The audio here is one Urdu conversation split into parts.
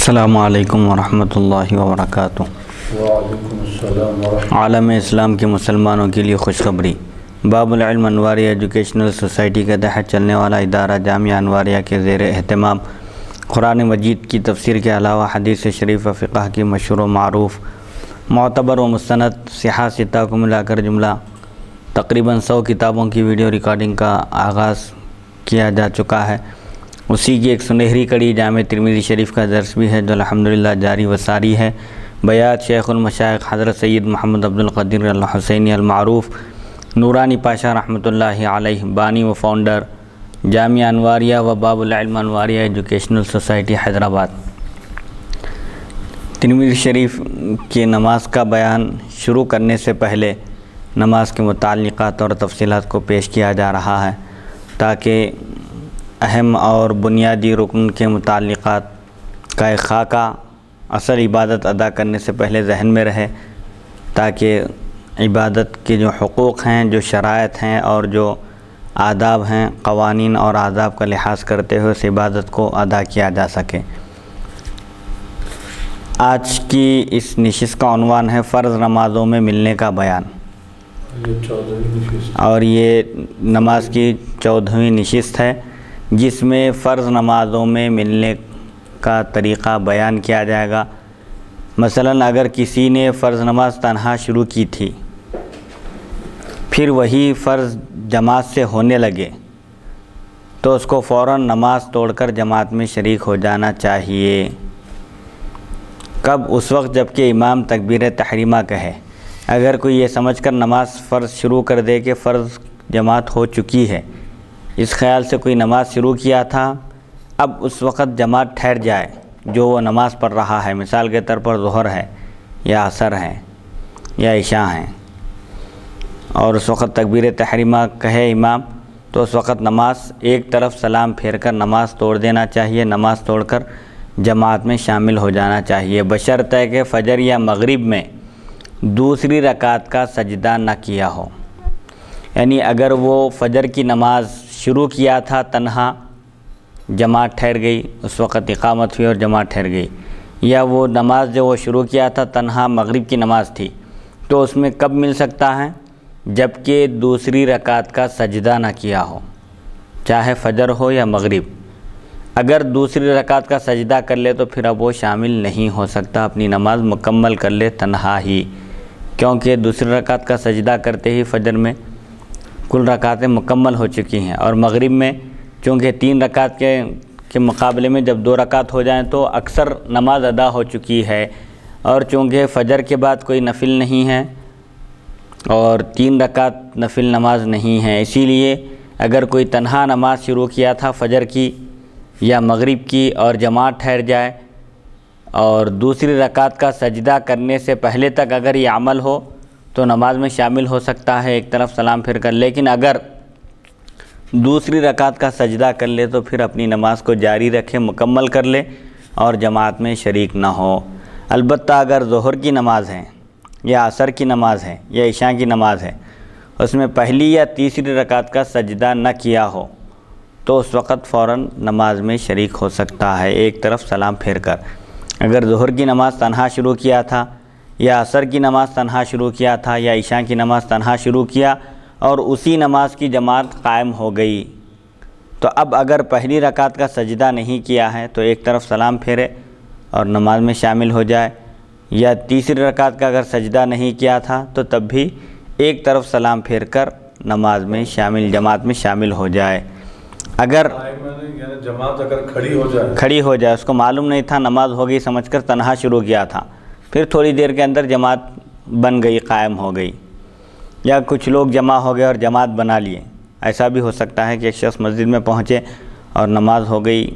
السلام علیکم ورحمۃ اللہ وبرکاتہ۔ وعلیکم السلام ورحمۃ عالم اسلام کے مسلمانوں کے لیے خوشخبری۔ باب العلم انواریہ ایجوکیشنل سوسائٹی کے تحت چلنے والا ادارہ جامعہ انواریہ کے زیر اہتمام قرآن مجید کی تفسیر کے علاوہ حدیث شریف و فقہ کی مشہور و معروف معتبر و مستند صحاح ستہ کو ملا کر جملہ تقریباً 100 کتابوں کی ویڈیو ریکارڈنگ کا آغاز کیا جا چکا ہے۔ اسی کی ایک سنہری کڑی جامع ترمذی شریف کا درس بھی ہے جو الحمدللہ جاری و ساری ہے۔ بیات شیخ المشائخ حضرت سید محمد عبد القدیر الحسینی المعروف نورانی پاشا رحمۃ اللہ علیہ، بانی و فاؤنڈر جامعہ انواریہ و باب العلم انواریہ ایجوکیشنل سوسائٹی حیدرآباد۔ ترمذی شریف کی نماز کا بیان شروع کرنے سے پہلے نماز کے متعلقات اور تفصیلات کو پیش کیا جا رہا ہے تاکہ اہم اور بنیادی رکن کے متعلقات کا ایک خاکہ اصل عبادت ادا کرنے سے پہلے ذہن میں رہے، تاکہ عبادت کے جو حقوق ہیں، جو شرائط ہیں اور جو آداب ہیں، قوانین اور آداب کا لحاظ کرتے ہوئے اس عبادت کو ادا کیا جا سکے۔ آج کی اس نشست کا عنوان ہے فرض نمازوں میں ملنے کا بیان، اور یہ نماز کی 14ویں نشست ہے جس میں فرض نمازوں میں ملنے کا طریقہ بیان کیا جائے گا۔ مثلاً اگر کسی نے فرض نماز تنہا شروع کی تھی، پھر وہی فرض جماعت سے ہونے لگے تو اس کو فوراً نماز توڑ کر جماعت میں شریک ہو جانا چاہیے۔ کب؟ اس وقت جب کہ امام تکبیر تحریمہ کہے۔ اگر کوئی یہ سمجھ کر نماز فرض شروع کر دے کہ فرض جماعت ہو چکی ہے، اس خیال سے کوئی نماز شروع کیا تھا، اب اس وقت جماعت ٹھہر جائے جو وہ نماز پڑھ رہا ہے، مثال کے طور پر ظہر ہے یا عصر ہے یا عشاء ہے، اور اس وقت تکبیر تحریمہ کہے امام، تو اس وقت نماز ایک طرف سلام پھیر کر نماز توڑ دینا چاہیے، نماز توڑ کر جماعت میں شامل ہو جانا چاہیے، بشرطہ کہ فجر یا مغرب میں دوسری رکعت کا سجدہ نہ کیا ہو۔ یعنی اگر وہ فجر کی نماز شروع کیا تھا تنہا، جماعت ٹھہر گئی، اس وقت اقامت ہوئی اور جماعت ٹھہر گئی، یا وہ نماز جو وہ شروع کیا تھا تنہا مغرب کی نماز تھی، تو اس میں کب مل سکتا ہے؟ جب کہ دوسری رکعت کا سجدہ نہ کیا ہو، چاہے فجر ہو یا مغرب۔ اگر دوسری رکعت کا سجدہ کر لے تو پھر اب وہ شامل نہیں ہو سکتا، اپنی نماز مکمل کر لے تنہا ہی، کیونکہ دوسری رکعت کا سجدہ کرتے ہی فجر میں کل رکعتیں مکمل ہو چکی ہیں، اور مغرب میں چونکہ 3 رکعت کے مقابلے میں جب 2 رکعت ہو جائیں تو اکثر نماز ادا ہو چکی ہے، اور چونکہ فجر کے بعد کوئی نفل نہیں ہے اور 3 رکعت نفل نماز نہیں ہے، اسی لیے اگر کوئی تنہا نماز شروع کیا تھا فجر کی یا مغرب کی اور جماعت ٹھہر جائے اور دوسری رکعت کا سجدہ کرنے سے پہلے تک اگر یہ عمل ہو تو نماز میں شامل ہو سکتا ہے ایک طرف سلام پھر کر، لیکن اگر دوسری رکعت کا سجدہ کر لے تو پھر اپنی نماز کو جاری رکھے، مکمل کر لے اور جماعت میں شریک نہ ہو۔ البتہ اگر ظہر کی نماز ہے یا عصر کی نماز ہے یا عشاء کی نماز ہے، اس میں پہلی یا تیسری رکعت کا سجدہ نہ کیا ہو تو اس وقت فوراً نماز میں شریک ہو سکتا ہے ایک طرف سلام پھیر کر۔ اگر ظہر کی نماز تنہا شروع کیا تھا یا عصر کی نماز تنہا شروع کیا تھا یا عشاء کی نماز تنہا شروع کیا اور اسی نماز کی جماعت قائم ہو گئی، تو اب اگر پہلی رکعت کا سجدہ نہیں کیا ہے تو ایک طرف سلام پھیرے اور نماز میں شامل ہو جائے، یا تیسری رکعت کا اگر سجدہ نہیں کیا تھا تو تب بھی ایک طرف سلام پھیر کر نماز میں جماعت میں شامل ہو جائے۔ اگر جماعت اگر کھڑی ہو جائے، اس کو معلوم نہیں تھا، نماز ہو گئی سمجھ کر تنہا شروع کیا تھا، پھر تھوڑی دیر کے اندر جماعت بن گئی، قائم ہو گئی، یا کچھ لوگ جمع ہو گئے اور جماعت بنا لیے۔ ایسا بھی ہو سکتا ہے کہ ایک شخص مسجد میں پہنچے اور نماز ہو گئی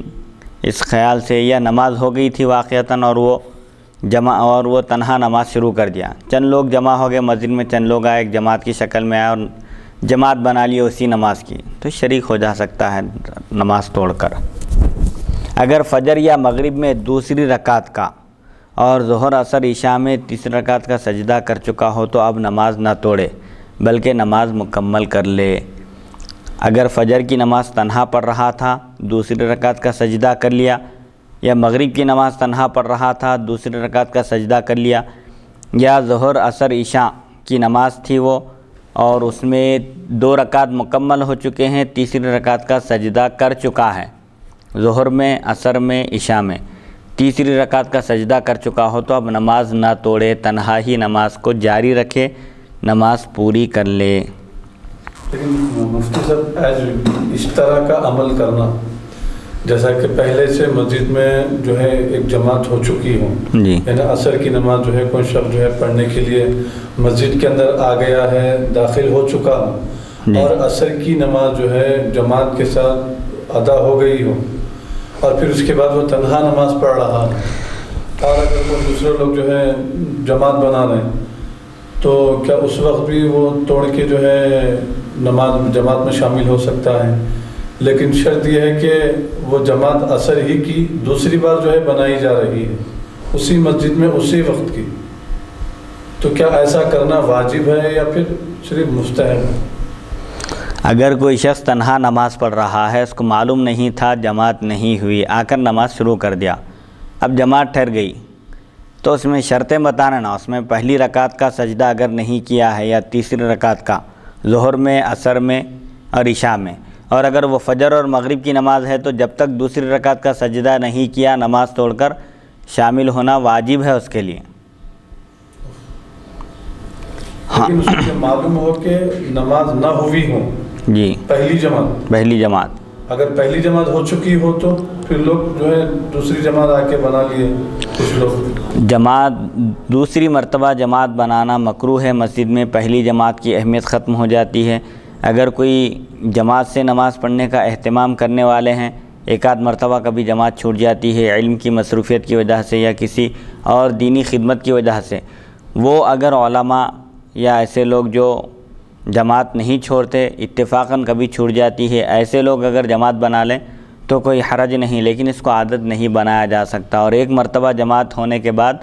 اس خیال سے، یا نماز ہو گئی تھی واقعتاً اور وہ تنہا نماز شروع کر دیا، چند لوگ جمع ہو گئے مسجد میں، چند لوگ آئے ایک جماعت کی شکل میں آئے اور جماعت بنا لی اسی نماز کی، تو شریک ہو جا سکتا ہے نماز توڑ کر۔ اگر فجر یا مغرب میں دوسری رکعت کا اور ظہر عصر عشاء میں تیسری رکعت کا سجدہ کر چکا ہو تو اب نماز نہ توڑے بلکہ نماز مکمل کر لے۔ اگر فجر کی نماز تنہا پڑھ رہا تھا، دوسری رکعت کا سجدہ کر لیا یا مغرب کی نماز تنہا پڑھ رہا تھا، دوسری رکعت کا سجدہ کر لیا، یا ظہر عصر عشاء کی نماز تھی وہ اور اس میں 2 رکعت مکمل ہو چکے ہیں، تیسری رکعت کا سجدہ کر چکا ہے، ظہر میں، عصر میں، عشاء میں تیسری رکعت کا سجدہ کر چکا ہو تو اب نماز نہ توڑے، تنہا ہی نماز کو جاری رکھے، نماز پوری کر لے۔ لیکن مفتی صاحب اس طرح کا عمل کرنا، جیسا کہ پہلے سے مسجد میں جو ہے ایک جماعت ہو چکی ہو، جی، یعنی عصر کی نماز جو ہے کوئی شخص جو ہے پڑھنے کے لیے مسجد کے اندر آ گیا ہے، داخل ہو چکا ہو، اور عصر کی نماز جو ہے جماعت کے ساتھ ادا ہو گئی ہو، اور پھر اس کے بعد وہ تنہا نماز پڑھ رہا ہے، اور اگر کوئی دوسرے لوگ جو ہے جماعت بنا رہے ہیں تو کیا اس وقت بھی وہ توڑ کے جو ہے نماز جماعت میں شامل ہو سکتا ہے؟ لیکن شرط یہ ہے کہ وہ جماعت عصر ہی کی دوسری بار جو ہے بنائی جا رہی ہے اسی مسجد میں اسی وقت کی، تو کیا ایسا کرنا واجب ہے یا پھر صرف مستحب ہے؟ اگر کوئی شخص تنہا نماز پڑھ رہا ہے، اس کو معلوم نہیں تھا جماعت نہیں ہوئی، آ کر نماز شروع کر دیا، اب جماعت ٹھہر گئی تو اس میں شرطیں بتانا نا، اس میں پہلی رکعت کا سجدہ اگر نہیں کیا ہے یا تیسری رکعت کا ظہر میں، عصر میں اور عشاء میں، اور اگر وہ فجر اور مغرب کی نماز ہے تو جب تک دوسری رکعت کا سجدہ نہیں کیا نماز توڑ کر شامل ہونا واجب ہے اس کے لیے۔ لیکن اس سے معلوم ہو کہ نماز نہ ہوئی ہو، جی، پہلی جماعت اگر پہلی جماعت ہو چکی ہو تو پھر لوگ جو ہے دوسری جماعت آ کے بنا لیے کچھ لوگ۔ جماعت دوسری مرتبہ جماعت بنانا مکروہ ہے، مسجد میں پہلی جماعت کی اہمیت ختم ہو جاتی ہے۔ اگر کوئی جماعت سے نماز پڑھنے کا اہتمام کرنے والے ہیں، ایک آدھ مرتبہ کبھی جماعت چھوٹ جاتی ہے علم کی مصروفیت کی وجہ سے یا کسی اور دینی خدمت کی وجہ سے، وہ اگر علماء یا ایسے لوگ جو جماعت نہیں چھوڑتے، اتفاقاً کبھی چھوٹ جاتی ہے، ایسے لوگ اگر جماعت بنا لیں تو کوئی حرج نہیں، لیکن اس کو عادت نہیں بنایا جا سکتا، اور ایک مرتبہ جماعت ہونے کے بعد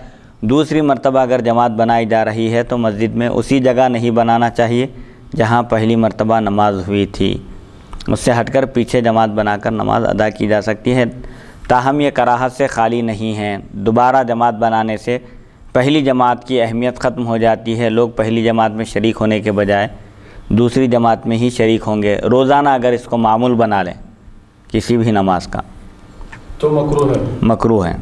دوسری مرتبہ اگر جماعت بنائی جا رہی ہے تو مسجد میں اسی جگہ نہیں بنانا چاہیے جہاں پہلی مرتبہ نماز ہوئی تھی، اس سے ہٹ کر پیچھے جماعت بنا کر نماز ادا کی جا سکتی ہے۔ تاہم یہ کراہت سے خالی نہیں ہے، دوبارہ جماعت بنانے سے پہلی جماعت کی اہمیت ختم ہو جاتی ہے، لوگ پہلی جماعت میں شریک ہونے کے بجائے دوسری جماعت میں ہی شریک ہوں گے۔ روزانہ اگر اس کو معمول بنا لیں کسی بھی نماز کا تو مکروہ ہے۔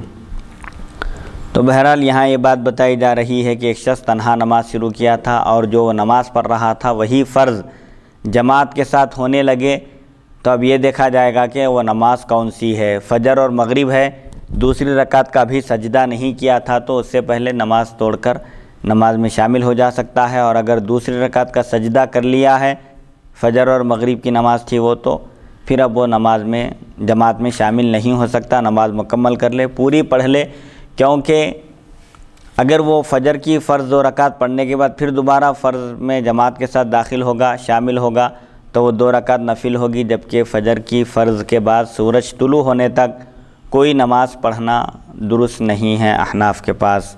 تو بہرحال یہاں یہ بات بتائی جا رہی ہے کہ ایک شخص تنہا نماز شروع کیا تھا اور جو وہ نماز پڑھ رہا تھا وہی فرض جماعت کے ساتھ ہونے لگے، تو اب یہ دیکھا جائے گا کہ وہ نماز کون سی ہے، فجر اور مغرب ہے، دوسری رکعت کا بھی سجدہ نہیں کیا تھا تو اس سے پہلے نماز توڑ کر نماز میں شامل ہو جا سکتا ہے، اور اگر دوسری رکعت کا سجدہ کر لیا ہے، فجر اور مغرب کی نماز تھی وہ، تو پھر اب وہ نماز میں جماعت میں شامل نہیں ہو سکتا، نماز مکمل کر لے، پوری پڑھ لے، کیونکہ اگر وہ فجر کی فرض 2 رکعت پڑھنے کے بعد پھر دوبارہ فرض میں جماعت کے ساتھ داخل ہوگا، شامل ہوگا، تو وہ 2 رکعت نفل ہوگی، جبکہ فجر کی فرض کے بعد سورج طلوع ہونے تک کوئی نماز پڑھنا درست نہیں ہے احناف کے پاس،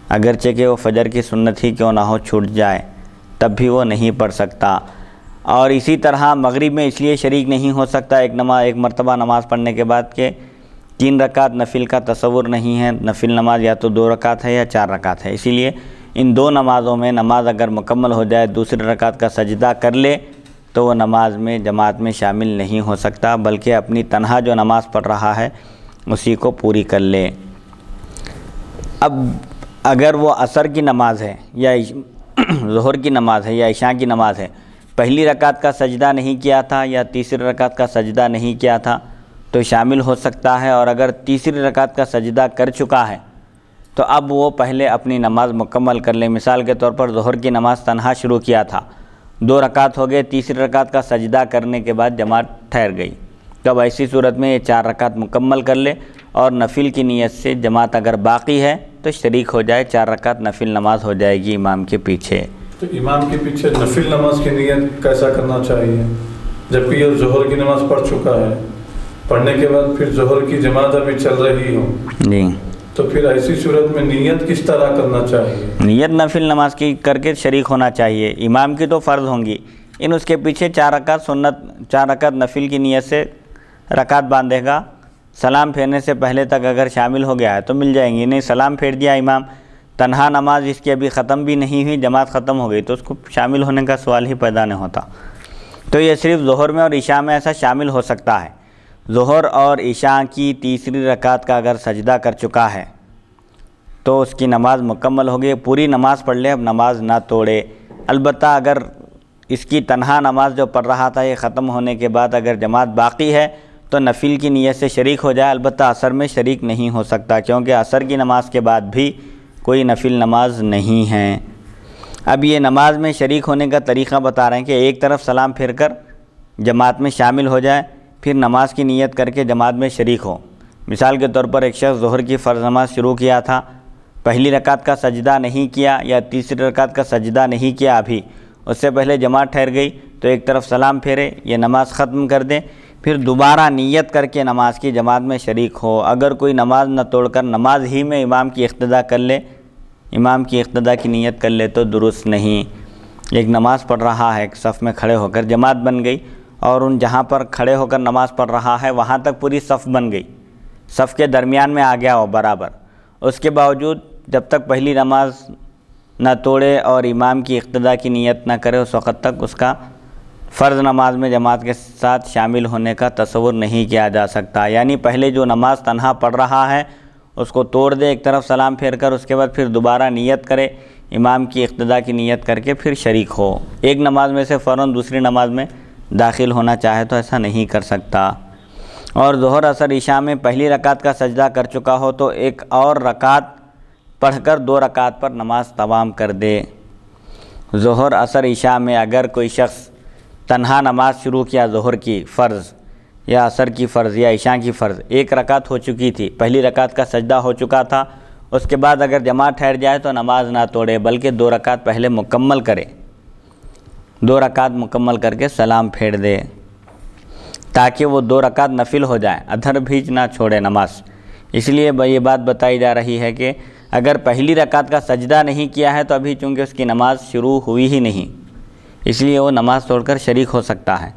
اگرچہ کہ وہ فجر کی سنت ہی کیوں نہ ہو چھوٹ جائے تب بھی وہ نہیں پڑھ سکتا۔ اور اسی طرح مغرب میں اس لیے شریک نہیں ہو سکتا ایک مرتبہ نماز پڑھنے کے بعد کہ 3 رکعت نفل کا تصور نہیں ہے، نفل نماز یا تو 2 رکعت ہے یا 4 رکعت ہے، اسی لیے ان 2 نمازوں میں نماز اگر مکمل ہو جائے، دوسری رکعت کا سجدہ کر لے تو وہ نماز میں جماعت میں شامل نہیں ہو سکتا، بلکہ اپنی تنہا جو نماز پڑھ رہا ہے اسی کو پوری کر لے۔ اب اگر وہ عصر کی نماز ہے یا ظہر کی نماز ہے یا عشاء کی نماز ہے، پہلی رکعت کا سجدہ نہیں کیا تھا یا تیسری رکعت کا سجدہ نہیں کیا تھا تو شامل ہو سکتا ہے، اور اگر تیسری رکعت کا سجدہ کر چکا ہے تو اب وہ پہلے اپنی نماز مکمل کر لے۔ مثال کے طور پر ظہر کی نماز تنہا شروع کیا تھا، 2 رکعت ہو گئے، تیسری رکعت کا سجدہ کرنے کے بعد جماعت ٹھہر گئی، تو اب ایسی صورت میں یہ 4 رکعت مکمل کر لے، اور نفل کی نیت سے جماعت اگر باقی ہے تو شریک ہو جائے، 4 رکعت نفل نماز ہو جائے گی امام کے پیچھے۔ تو امام کے پیچھے نفل نماز کی نیت کیسا کرنا چاہیے جبکہ یہ ظہر کی نماز پڑھ چکا ہے، پڑھنے کے بعد پھر ظہر کی جماعت ابھی چل رہی ہو، جی، تو پھر ایسی صورت میں نیت کس طرح کرنا چاہیے؟ نیت نفل نماز کی کر کے شریک ہونا چاہیے، امام کی تو فرض ہوں گی، اس کے پیچھے 4 رکعت سنت، 4 رکعت نفل کی نیت سے رکعت باندھے گا، سلام پھیرنے سے پہلے تک اگر شامل ہو گیا ہے تو مل جائیں گی، نہیں سلام پھیر دیا امام، تنہا نماز اس کی ابھی ختم بھی نہیں ہوئی، جماعت ختم ہو گئی تو اس کو شامل ہونے کا سوال ہی پیدا نہیں ہوتا۔ تو یہ صرف ظہر میں اور عشاء میں ایسا شامل ہو سکتا ہے۔ ظہر اور عشاء کی تیسری رکعت کا اگر سجدہ کر چکا ہے تو اس کی نماز مکمل ہوگی، پوری نماز پڑھ لے، اب نماز نہ توڑے۔ البتہ اگر اس کی تنہا نماز جو پڑھ رہا تھا یہ ختم ہونے کے بعد اگر جماعت باقی ہے تو نفل کی نیت سے شریک ہو جائے، البتہ عصر میں شریک نہیں ہو سکتا کیونکہ عصر کی نماز کے بعد بھی کوئی نفل نماز نہیں ہے۔ اب یہ نماز میں شریک ہونے کا طریقہ بتا رہے ہیں کہ ایک طرف سلام پھیر کر جماعت میں شامل ہو جائے، پھر نماز کی نیت کر کے جماعت میں شریک ہو۔ مثال کے طور پر ایک شخص ظہر کی فرض نماز شروع کیا تھا، پہلی رکعت کا سجدہ نہیں کیا یا تیسری رکعت کا سجدہ نہیں کیا، ابھی اس سے پہلے جماعت ٹھہر گئی تو ایک طرف سلام پھیرے، یہ نماز ختم کر دے، پھر دوبارہ نیت کر کے نماز کی جماعت میں شریک ہو۔ اگر کوئی نماز نہ توڑ کر نماز ہی میں امام کی اقتداء کر لے، امام کی اقتداء کی نیت کر لے تو درست نہیں۔ ایک نماز پڑھ رہا ہے، ایک صف میں کھڑے ہو کر جماعت بن گئی اور ان جہاں پر کھڑے ہو کر نماز پڑھ رہا ہے وہاں تک پوری صف بن گئی، صف کے درمیان میں آ گیا ہو برابر، اس کے باوجود جب تک پہلی نماز نہ توڑے اور امام کی اقتداء کی نیت نہ کرے اس وقت تک اس کا فرض نماز میں جماعت کے ساتھ شامل ہونے کا تصور نہیں کیا جا سکتا۔ یعنی پہلے جو نماز تنہا پڑھ رہا ہے اس کو توڑ دے، ایک طرف سلام پھیر کر، اس کے بعد پھر دوبارہ نیت کرے، امام کی اقتداء کی نیت کر کے پھر شریک ہو۔ ایک نماز میں سے فوراً دوسری نماز میں داخل ہونا چاہے تو ایسا نہیں کر سکتا۔ اور ظہر عصر عشاء میں پہلی رکعت کا سجدہ کر چکا ہو تو ایک اور رکعت پڑھ کر 2 رکعت پر نماز تمام کر دے۔ ظہر عصر عشاء میں اگر کوئی شخص تنہا نماز شروع کیا ظہر کی فرض یا عصر کی فرض یا عشاء کی فرض، ایک رکعت ہو چکی تھی، پہلی رکعت کا سجدہ ہو چکا تھا، اس کے بعد اگر جماعت ٹھہر جائے تو نماز نہ توڑے بلکہ 2 رکعت پہلے مکمل کرے، 2 رکعت مکمل کر کے سلام پھیر دے تاکہ وہ 2 رکعت نفل ہو جائیں، ادھر بھیج نہ چھوڑے نماز۔ اس لیے یہ بات بتائی جا رہی ہے کہ اگر پہلی رکعت کا سجدہ نہیں کیا ہے تو ابھی چونکہ اس کی نماز شروع ہوئی ہی نہیں، اس لیے وہ نماز توڑ کر شریک ہو سکتا ہے۔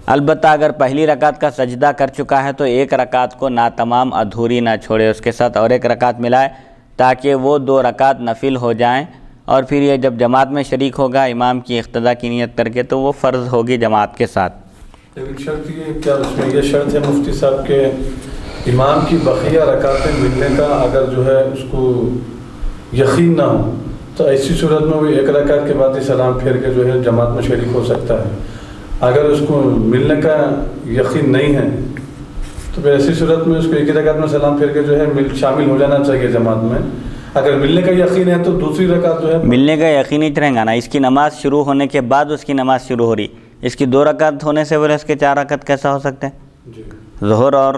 البتہ اگر پہلی رکعت کا سجدہ کر چکا ہے تو ایک رکعت کو ناتمام ادھوری نہ چھوڑے، اس کے ساتھ اور ایک رکعت ملائے تاکہ وہ 2 رکعت نفل ہو جائیں، اور پھر یہ جب جماعت میں شریک ہوگا امام کی اقتداء کی نیت کر کے تو وہ فرض ہوگی جماعت کے ساتھ۔ ایک شرط یہ کیا اس میں یہ شرط ہے مفتی صاحب کہ امام کی بقیہ رکعتیں ملنے کا اگر جو ہے اس کو یقین نہ ہو تو ایسی صورت میں وہ ایک رکعت کے بعد ہی سلام پھیر کے جو ہے جماعت میں شریک ہو سکتا ہے۔ اگر اس کو ملنے کا یقین نہیں ہے تو پھر ایسی صورت میں اس کو ایک ہی رکعت میں سلام پھیر کے جو ہے شامل ہو جانا چاہیے جماعت میں۔ اگر ملنے کا یقین ہے تو دوسری رکعت جو ہے ملنے کا یقین ہی رہے گا نا، اس کی نماز شروع ہونے کے بعد اس کی نماز شروع ہو رہی، اس کی 2 رکعت ہونے سے بولے اس کے 4 رکعت کیسا ہو سکتے ہیں؟ جی ظہر اور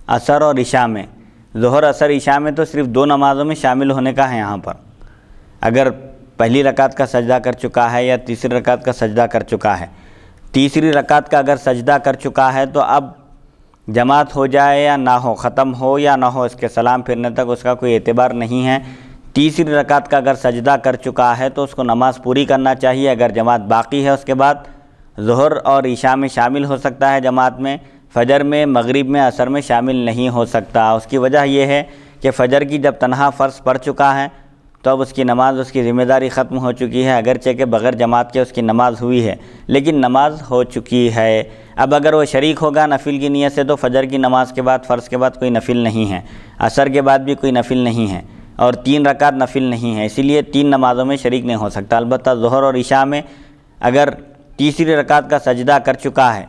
عصر اور عشاء میں، ظہر عصر عشاء میں تو صرف 2 نمازوں میں شامل ہونے کا ہے۔ یہاں پر اگر پہلی رکعت کا سجدہ کر چکا ہے یا تیسری رکعت کا سجدہ کر چکا ہے، تیسری رکعت کا اگر سجدہ کر چکا ہے تو اب جماعت ہو جائے یا نہ ہو، ختم ہو یا نہ ہو، اس کے سلام پھرنے تک اس کا کوئی اعتبار نہیں ہے۔ تیسری رکعت کا اگر سجدہ کر چکا ہے تو اس کو نماز پوری کرنا چاہیے، اگر جماعت باقی ہے اس کے بعد ظہر اور عشاء میں شامل ہو سکتا ہے جماعت میں، فجر میں، مغرب میں، عصر میں شامل نہیں ہو سکتا۔ اس کی وجہ یہ ہے کہ فجر کی جب تنہا فرض پڑھ چکا ہے تو اب اس کی نماز، اس کی ذمہ داری ختم ہو چکی ہے، اگرچہ کہ بغیر جماعت کے اس کی نماز ہوئی ہے لیکن نماز ہو چکی ہے۔ اب اگر وہ شریک ہوگا نفل کی نیت سے تو فجر کی نماز کے بعد، فرض کے بعد کوئی نفل نہیں ہے، عصر کے بعد بھی کوئی نفل نہیں ہے، اور 3 رکعت نفل نہیں ہے، اسی لیے 3 نمازوں میں شریک نہیں ہو سکتا۔ البتہ ظہر اور عشاء میں اگر تیسری رکعت کا سجدہ کر چکا ہے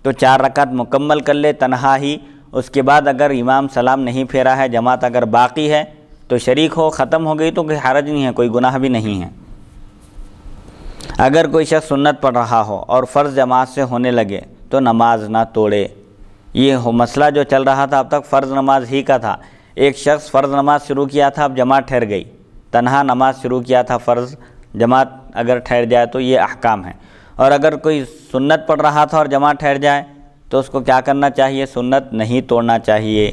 تو 4 رکعت مکمل کر لے تنہا ہی، اس کے بعد اگر امام سلام نہیں پھیرا ہے، جماعت اگر باقی ہے تو شریک ہو، ختم ہو گئی تو کوئی حرج نہیں ہے، کوئی گناہ بھی نہیں ہے۔ اگر کوئی شخص سنت پڑھ رہا ہو اور فرض جماعت سے ہونے لگے تو نماز نہ توڑے۔ یہ مسئلہ جو چل رہا تھا اب تک فرض نماز ہی کا تھا، ایک شخص فرض نماز شروع کیا تھا، اب جماعت ٹھہر گئی، تنہا نماز شروع کیا تھا فرض، جماعت اگر ٹھہر جائے تو یہ احکام ہیں۔ اور اگر کوئی سنت پڑھ رہا تھا اور جماعت ٹھہر جائے تو اس کو کیا کرنا چاہیے؟ سنت نہیں توڑنا چاہیے،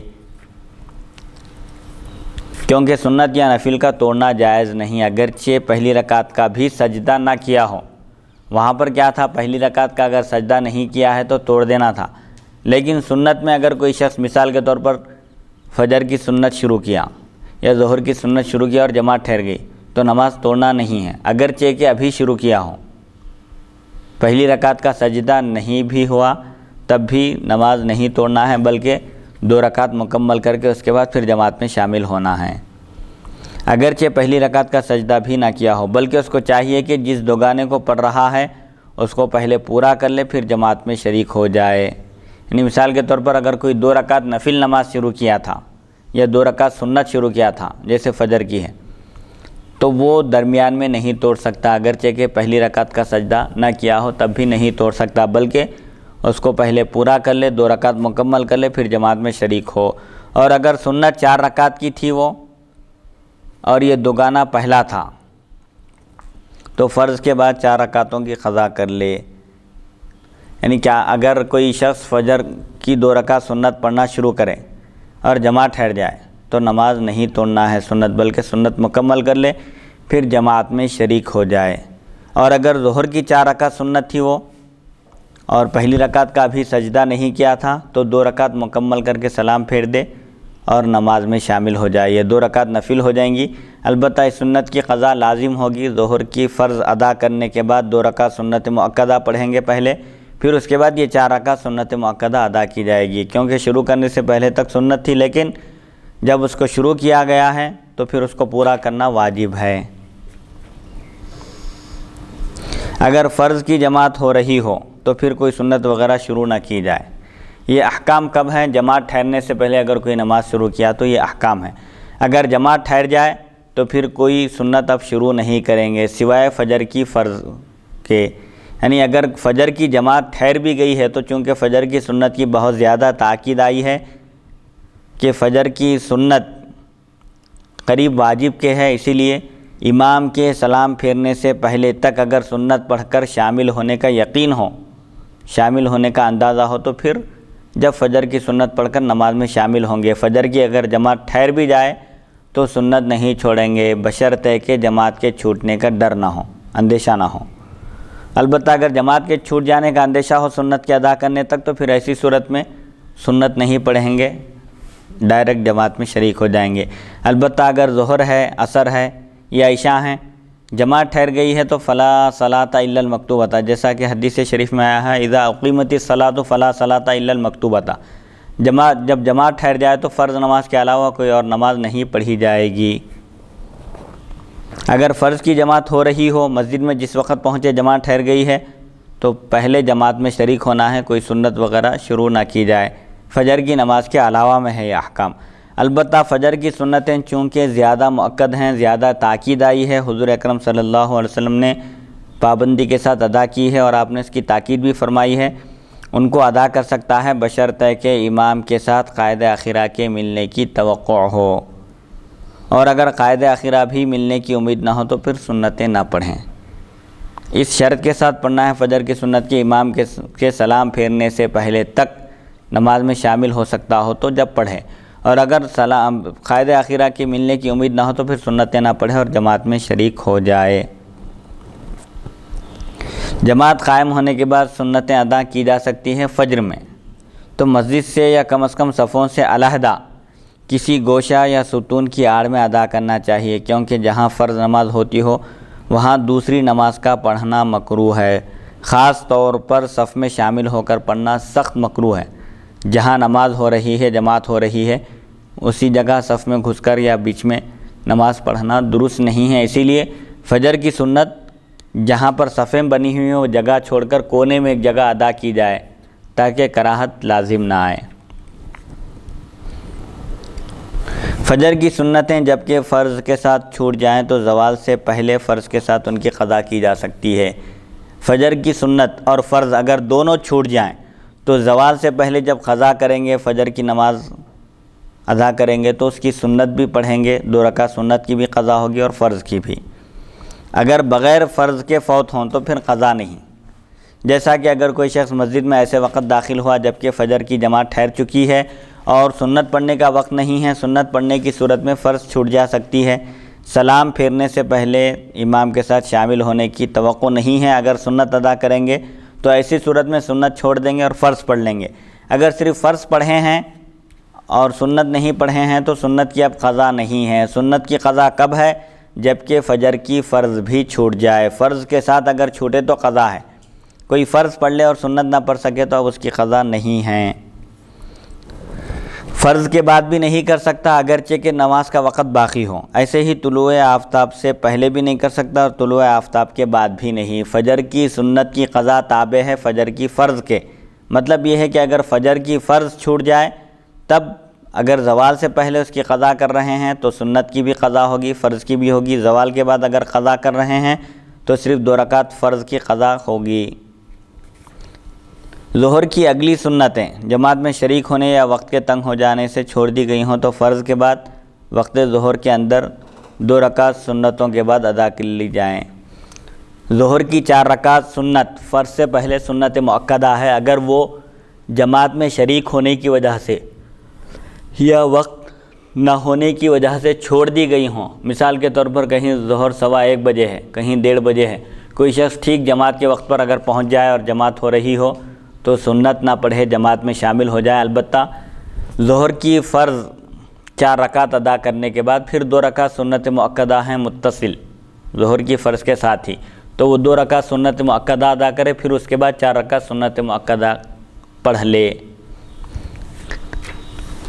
کیونکہ سنت یا نفل کا توڑنا جائز نہیں، اگرچہ پہلی رکعت کا بھی سجدہ نہ کیا ہو۔ وہاں پر کیا تھا؟ پہلی رکعت کا اگر سجدہ نہیں کیا ہے تو توڑ دینا تھا، لیکن سنت میں اگر کوئی شخص مثال کے طور پر فجر کی سنت شروع کیا یا ظہر کی سنت شروع کیا اور جماعت ٹھہر گئی تو نماز توڑنا نہیں ہے، اگرچہ کہ ابھی شروع کیا ہو، پہلی رکعت کا سجدہ نہیں بھی ہوا تب بھی نماز نہیں توڑنا ہے، بلکہ 2 رکعت مکمل کر کے اس کے بعد پھر جماعت میں شامل ہونا ہے۔ اگرچہ پہلی رکعت کا سجدہ بھی نہ کیا ہو، بلکہ اس کو چاہیے کہ جس 2 گانے کو پڑھ رہا ہے اس کو پہلے پورا کر لے پھر جماعت میں شریک ہو جائے۔ یعنی مثال کے طور پر اگر کوئی 2 رکعت نفل نماز شروع کیا تھا یا 2 رکعت سنت شروع کیا تھا جیسے فجر کی ہے، تو وہ درمیان میں نہیں توڑ سکتا، اگرچہ کہ پہلی رکعت کا سجدہ نہ کیا ہو تب بھی نہیں توڑ سکتا، بلکہ اس کو پہلے پورا کر لے، 2 رکعت مکمل کر لے پھر جماعت میں شریک ہو۔ اور اگر سنت 4 رکعت کی تھی وہ اور یہ 2 گانا پہلا تھا تو فرض کے بعد 4 رکعتوں کی قضا کر لے۔ یعنی کیا اگر کوئی شخص فجر کی 2 رکعت سنت پڑھنا شروع کرے اور جماعت ٹھہر جائے تو نماز نہیں توڑنا ہے سنت، بلکہ سنت مکمل کر لے پھر جماعت میں شریک ہو جائے۔ اور اگر ظہر کی 4 رکعت سنت تھی وہ اور پہلی رکعت کا بھی سجدہ نہیں کیا تھا تو 2 رکعت مکمل کر کے سلام پھیر دے اور نماز میں شامل ہو جائے۔ یہ 2 رکعت نفل ہو جائیں گی، البتہ اس سنت کی قضا لازم ہوگی۔ ظہر کی فرض ادا کرنے کے بعد 2 رکعت سنت مؤکدہ پڑھیں گے پہلے، پھر اس کے بعد یہ 4 رکعت سنت مؤکدہ ادا کی جائے گی، کیونکہ شروع کرنے سے پہلے تک سنت تھی، لیکن جب اس کو شروع کیا گیا ہے تو پھر اس کو پورا کرنا واجب ہے۔ اگر فرض کی جماعت ہو رہی ہو تو پھر کوئی سنت وغیرہ شروع نہ کی جائے۔ یہ احکام کب ہیں؟ جماعت ٹھہرنے سے پہلے اگر کوئی نماز شروع کیا تو یہ احکام ہے۔ اگر جماعت ٹھہر جائے تو پھر کوئی سنت اب شروع نہیں کریں گے سوائے فجر کی فرض کے۔ یعنی اگر فجر کی جماعت ٹھہر بھی گئی ہے تو چونکہ فجر کی سنت کی بہت زیادہ تاکید آئی ہے کہ فجر کی سنت قریب واجب کے ہے، اسی لیے امام کے سلام پھیرنے سے پہلے تک اگر سنت پڑھ کر شامل ہونے کا یقین ہو، شامل ہونے کا اندازہ ہو تو پھر جب فجر کی سنت پڑھ کر نماز میں شامل ہوں گے۔ فجر کی اگر جماعت ٹھہر بھی جائے تو سنت نہیں چھوڑیں گے، بشرطے کہ جماعت کے چھوٹنے کا ڈر نہ ہو، اندیشہ نہ ہو۔ البتہ اگر جماعت کے چھوٹ جانے کا اندیشہ ہو سنت کے ادا کرنے تک تو پھر ایسی صورت میں سنت نہیں پڑھیں گے، ڈائریکٹ جماعت میں شریک ہو جائیں گے۔ البتہ اگر ظہر ہے، عصر ہے یا عشاء ہیں، جماعت ٹھہر گئی ہے تو فلا صلاۃ الا المکتوبۃ، جیسا کہ حدیث شریف میں آیا ہے اذا اقیمت الصلاۃ فلا صلاۃ الا المکتوبۃ، جب جماعت ٹھہر جائے تو فرض نماز کے علاوہ کوئی اور نماز نہیں پڑھی جائے گی۔ اگر فرض کی جماعت ہو رہی ہو، مسجد میں جس وقت پہنچے جماعت ٹھہر گئی ہے تو پہلے جماعت میں شریک ہونا ہے، کوئی سنت وغیرہ شروع نہ کی جائے۔ فجر کی نماز کے علاوہ میں ہے یہ احکام۔ البتہ فجر کی سنتیں چونکہ زیادہ مؤکد ہیں، زیادہ تاکید آئی ہے، حضور اکرم صلی اللہ علیہ وسلم نے پابندی کے ساتھ ادا کی ہے اور آپ نے اس کی تاکید بھی فرمائی ہے، ان کو ادا کر سکتا ہے بشرطے کہ امام کے ساتھ قائد اخیرہ کے ملنے کی توقع ہو، اور اگر قائد اخیرہ بھی ملنے کی امید نہ ہو تو پھر سنتیں نہ پڑھیں۔ اس شرط کے ساتھ پڑھنا ہے فجر کی سنت کے امام کے سلام پھیرنے سے پہلے تک نماز میں شامل ہو سکتا ہو تو جب پڑھے، اور اگر قائد اخیرہ کی ملنے کی امید نہ ہو تو پھر سنتیں نہ پڑھے اور جماعت میں شریک ہو جائے۔ جماعت قائم ہونے کے بعد سنتیں ادا کی جا سکتی ہیں فجر میں، تو مسجد سے یا کم از کم صفوں سے علیحدہ کسی گوشہ یا ستون کی آڑ میں ادا کرنا چاہیے، کیونکہ جہاں فرض نماز ہوتی ہو وہاں دوسری نماز کا پڑھنا مکروہ ہے۔ خاص طور پر صف میں شامل ہو کر پڑھنا سخت مکروہ ہے۔ جہاں نماز ہو رہی ہے، جماعت ہو رہی ہے، اسی جگہ صف میں گھس کر یا بیچ میں نماز پڑھنا درست نہیں ہے۔ اسی لیے فجر کی سنت جہاں پر صفیں بنی ہوئی ہیں وہ جگہ چھوڑ کر کونے میں ایک جگہ ادا کی جائے تاکہ کراہت لازم نہ آئے۔ فجر کی سنتیں جبکہ فرض کے ساتھ چھوٹ جائیں تو زوال سے پہلے فرض کے ساتھ ان کی قضا کی جا سکتی ہے۔ فجر کی سنت اور فرض اگر دونوں چھوٹ جائیں تو زوال سے پہلے جب قضا کریں گے، فجر کی نماز ادا کریں گے تو اس کی سنت بھی پڑھیں گے، 2 رکعت سنت کی بھی قضا ہوگی اور فرض کی بھی۔ اگر بغیر فرض کے فوت ہوں تو پھر قضا نہیں۔ جیسا کہ اگر کوئی شخص مسجد میں ایسے وقت داخل ہوا جبکہ فجر کی جماعت ٹھہر چکی ہے اور سنت پڑھنے کا وقت نہیں ہے، سنت پڑھنے کی صورت میں فرض چھوٹ جا سکتی ہے، سلام پھیرنے سے پہلے امام کے ساتھ شامل ہونے کی توقع نہیں ہے، اگر سنت ادا کریں گے تو ایسی صورت میں سنت چھوڑ دیں گے اور فرض پڑھ لیں گے۔ اگر صرف فرض پڑھے ہیں اور سنت نہیں پڑھے ہیں تو سنت کی اب قضا نہیں ہے۔ سنت کی قضا کب ہے؟ جبکہ فجر کی فرض بھی چھوٹ جائے۔ فرض کے ساتھ اگر چھوٹے تو قضا ہے، کوئی فرض پڑھ لے اور سنت نہ پڑھ سکے تو اب اس کی قضا نہیں ہے۔ فرض کے بعد بھی نہیں کر سکتا اگرچہ کہ نماز کا وقت باقی ہو، ایسے ہی طلوع آفتاب سے پہلے بھی نہیں کر سکتا اور طلوع آفتاب کے بعد بھی نہیں۔ فجر کی سنت کی قضا تابع ہے فجر کی فرض کے، مطلب یہ ہے کہ اگر فجر کی فرض چھوٹ جائے تب اگر زوال سے پہلے اس کی قضا کر رہے ہیں تو سنت کی بھی قضا ہوگی، فرض کی بھی ہوگی۔ زوال کے بعد اگر قضا کر رہے ہیں تو صرف 2 رکعت فرض کی قضا ہوگی۔ ظہر کی اگلی سنتیں جماعت میں شریک ہونے یا وقت کے تنگ ہو جانے سے چھوڑ دی گئی ہوں تو فرض کے بعد وقت ظہر کے اندر 2 رکعت سنتوں کے بعد ادا کر لی جائیں۔ ظہر کی 4 رکعت سنت فرض سے پہلے سنت مؤکدہ ہے، اگر وہ جماعت میں شریک ہونے کی وجہ سے یا وقت نہ ہونے کی وجہ سے چھوڑ دی گئی ہوں۔ مثال کے طور پر کہیں ظہر 1:15 بجے ہے، کہیں 1:30 بجے ہے، کوئی شخص ٹھیک جماعت کے وقت پر اگر پہنچ جائے اور جماعت ہو رہی ہو تو سنت نہ پڑھے، جماعت میں شامل ہو جائے۔ البتہ ظہر کی فرض 4 رکعت ادا کرنے کے بعد پھر 2 رکعت سنت مؤکدہ ہیں متصل ظہر کی فرض کے ساتھ ہی، تو وہ 2 رکعت سنت مؤکدہ ادا کرے، پھر اس کے بعد 4 رکعت سنت مؤکدہ پڑھ لے۔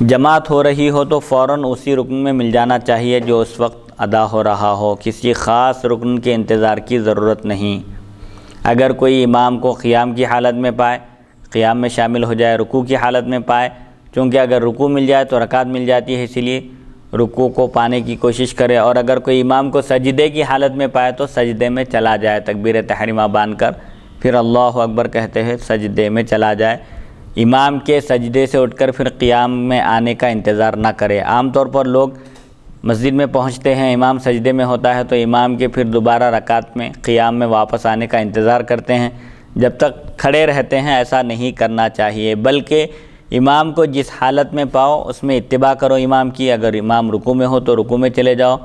جماعت ہو رہی ہو تو فوراً اسی رکن میں مل جانا چاہیے جو اس وقت ادا ہو رہا ہو، کسی خاص رکن کے انتظار کی ضرورت نہیں۔ اگر کوئی امام کو قیام کی حالت میں پائے قیام میں شامل ہو جائے، رکوع کی حالت میں پائے، چونکہ اگر رکوع مل جائے تو رکعت مل جاتی ہے، اسی لیے رکوع کو پانے کی کوشش کرے، اور اگر کوئی امام کو سجدے کی حالت میں پائے تو سجدے میں چلا جائے، تکبیر تحریمہ باندھ کر پھر اللہ اکبر کہتے ہیں سجدے میں چلا جائے۔ امام کے سجدے سے اٹھ کر پھر قیام میں آنے کا انتظار نہ کرے۔ عام طور پر لوگ مسجد میں پہنچتے ہیں، امام سجدے میں ہوتا ہے تو امام کے پھر دوبارہ رکعت میں قیام میں واپس آنے کا انتظار کرتے ہیں، جب تک کھڑے رہتے ہیں۔ ایسا نہیں کرنا چاہیے، بلکہ امام کو جس حالت میں پاؤ اس میں اتباع کرو امام کی۔ اگر امام رکوع میں ہو تو رکوع میں چلے جاؤ،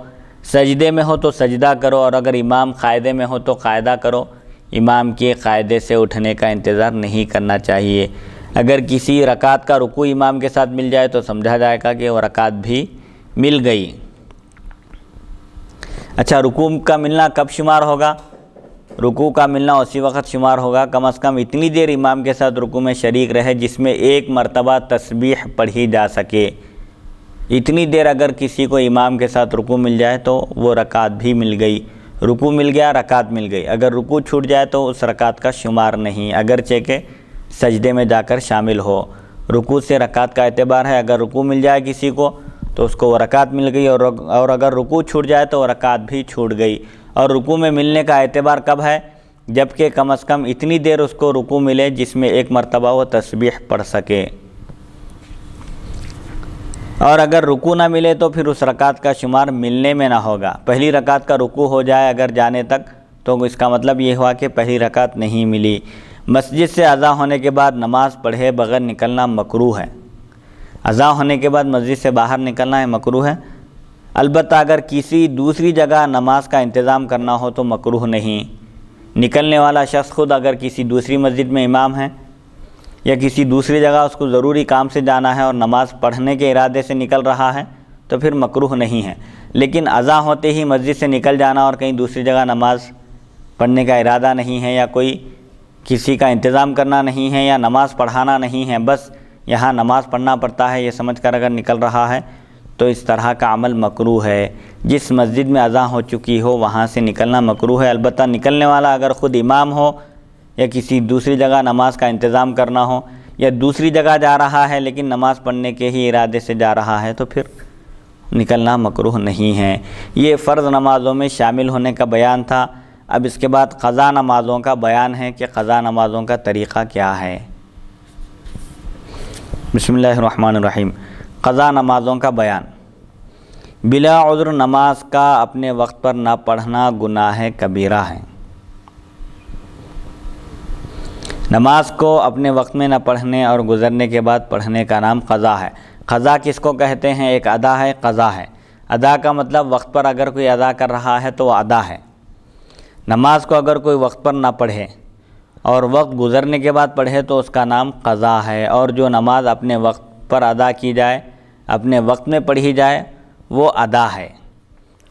سجدے میں ہو تو سجدہ کرو، اور اگر امام قاعدے میں ہو تو قاعدہ کرو۔ امام کے قاعدے سے اٹھنے کا انتظار نہیں کرنا چاہیے۔ اگر کسی رکعت کا رکوع امام کے ساتھ مل جائے تو سمجھا جائے گا کہ وہ رکعت بھی مل گئی۔ اچھا، رکوع کا ملنا کب شمار ہوگا؟ رکوع کا ملنا اسی وقت شمار ہوگا کم از کم اتنی دیر امام کے ساتھ رکوع میں شریک رہے جس میں 1 مرتبہ تسبیح پڑھی جا سکے۔ اتنی دیر اگر کسی کو امام کے ساتھ رکوع مل جائے تو وہ رکعت بھی مل گئی، رکوع مل گیا، رکعت مل گئی۔ اگر رکوع چھوٹ جائے تو اس رکعت کا شمار نہیں، اگرچہ کہ سجدے میں جا کر شامل ہو۔ رکوع سے رکعت کا اعتبار ہے، اگر رکوع مل جائے کسی کو تو اس کو وہ رکعت مل گئی، اور اگر رکوع چھوٹ جائے تو وہ رکعت بھی چھوٹ گئی۔ اور رکوع میں ملنے کا اعتبار کب ہے؟ جبکہ کم از کم اتنی دیر اس کو رکوع ملے جس میں 1 مرتبہ وہ تسبیح پڑھ سکے۔ اور اگر رکوع نہ ملے تو پھر اس رکعت کا شمار ملنے میں نہ ہوگا۔ پہلی رکعت کا رکوع ہو جائے اگر جانے تک تو اس کا مطلب یہ ہوا کہ پہلی رکعت نہیں ملی۔ مسجد سے اذان ہونے کے بعد نماز پڑھے بغیر نکلنا مکروہ ہے۔ اذان ہونے کے بعد مسجد سے باہر نکلنا ہے مکروہ ہے، البتہ اگر کسی دوسری جگہ نماز کا انتظام کرنا ہو تو مکروہ نہیں۔ نکلنے والا شخص خود اگر کسی دوسری مسجد میں امام ہے یا کسی دوسری جگہ اس کو ضروری کام سے جانا ہے اور نماز پڑھنے کے ارادے سے نکل رہا ہے تو پھر مکروہ نہیں ہے، لیکن اذان ہوتے ہی مسجد سے نکل جانا اور کہیں دوسری جگہ نماز پڑھنے کا ارادہ نہیں ہے یا کوئی کسی کا انتظام کرنا نہیں ہے یا نماز پڑھانا نہیں ہے، بس یہاں نماز پڑھنا پڑتا ہے یہ سمجھ کر اگر نکل رہا ہے تو اس طرح کا عمل مکروہ ہے۔ جس مسجد میں اذان ہو چکی ہو وہاں سے نکلنا مکروہ ہے، البتہ نکلنے والا اگر خود امام ہو یا کسی دوسری جگہ نماز کا انتظام کرنا ہو یا دوسری جگہ جا رہا ہے لیکن نماز پڑھنے کے ہی ارادے سے جا رہا ہے تو پھر نکلنا مکروہ نہیں ہے۔ یہ فرض نمازوں میں شامل ہونے کا بیان تھا۔ اب اس کے بعد قضا نمازوں کا بیان ہے کہ قضا نمازوں کا طریقہ کیا ہے۔ بسم اللہ الرحمن الرحیم۔ قضا نمازوں کا بیان۔ بلا عذر نماز کا اپنے وقت پر نہ پڑھنا گناہ کبیرہ ہے۔ نماز کو اپنے وقت میں نہ پڑھنے اور گزرنے کے بعد پڑھنے کا نام قضا ہے۔ قضا کس کو کہتے ہیں؟ ایک ادا ہے، قضا ہے۔ ادا کا مطلب وقت پر اگر کوئی ادا کر رہا ہے تو وہ ادا ہے۔ نماز کو اگر کوئی وقت پر نہ پڑھے اور وقت گزرنے کے بعد پڑھے تو اس کا نام قضا ہے، اور جو نماز اپنے وقت پر ادا کی جائے، اپنے وقت میں پڑھی جائے، وہ ادا ہے۔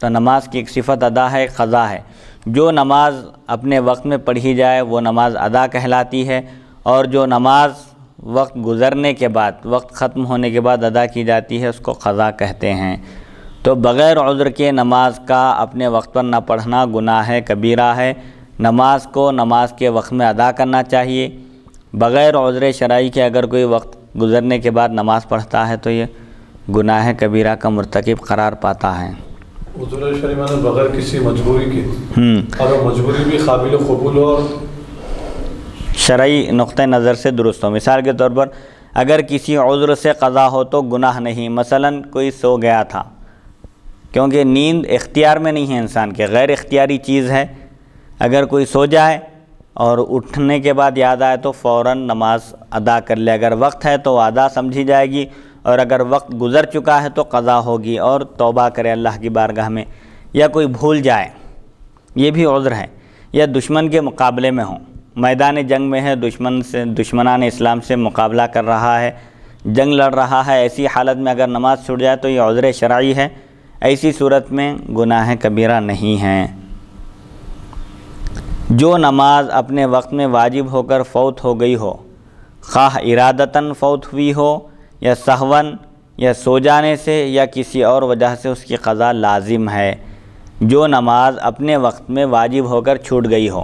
تو نماز کی ایک صفت ادا ہے، ایک قضا ہے۔ جو نماز اپنے وقت میں پڑھی جائے وہ نماز ادا کہلاتی ہے، اور جو نماز وقت گزرنے کے بعد، وقت ختم ہونے کے بعد ادا کی جاتی ہے اس کو قضا کہتے ہیں۔ تو بغیر عذر کے نماز کا اپنے وقت پر نہ پڑھنا گناہ کبیرہ ہے۔ نماز کو نماز کے وقت میں ادا کرنا چاہیے۔ بغیر عذر شرعی کے اگر کوئی وقت گزرنے کے بعد نماز پڑھتا ہے تو یہ گناہ کبیرہ کا مرتکب قرار پاتا ہے۔ عذر شرعی معنی بغیر کسی مجبوری کے، اور مجبوری بھی قابل قبول اور شرعی نقطہ نظر سے درست ہو۔ مثال کے طور پر اگر کسی عذر سے قضا ہو تو گناہ نہیں۔ مثلا کوئی سو گیا تھا، کیونکہ نیند اختیار میں نہیں ہے انسان کے، غیر اختیاری چیز ہے۔ اگر کوئی سو جائے اور اٹھنے کے بعد یاد آئے تو فوراً نماز ادا کر لے۔ اگر وقت ہے تو ادا سمجھی جائے گی، اور اگر وقت گزر چکا ہے تو قضا ہوگی اور توبہ کرے اللہ کی بارگاہ میں۔ یا کوئی بھول جائے، یہ بھی عذر ہے۔ یا دشمن کے مقابلے میں ہوں، میدان جنگ میں ہے، دشمنان اسلام سے مقابلہ کر رہا ہے، جنگ لڑ رہا ہے، ایسی حالت میں اگر نماز چھوٹ جائے تو یہ عذر شرعی ہے۔ ایسی صورت میں گناہ کبیرہ نہیں ہے۔ جو نماز اپنے وقت میں واجب ہو کر فوت ہو گئی ہو، خواہ ارادتاً فوت ہوئی ہو یا سہواً یا سو جانے سے یا کسی اور وجہ سے، اس کی قضا لازم ہے۔ جو نماز اپنے وقت میں واجب ہو کر چھوٹ گئی ہو،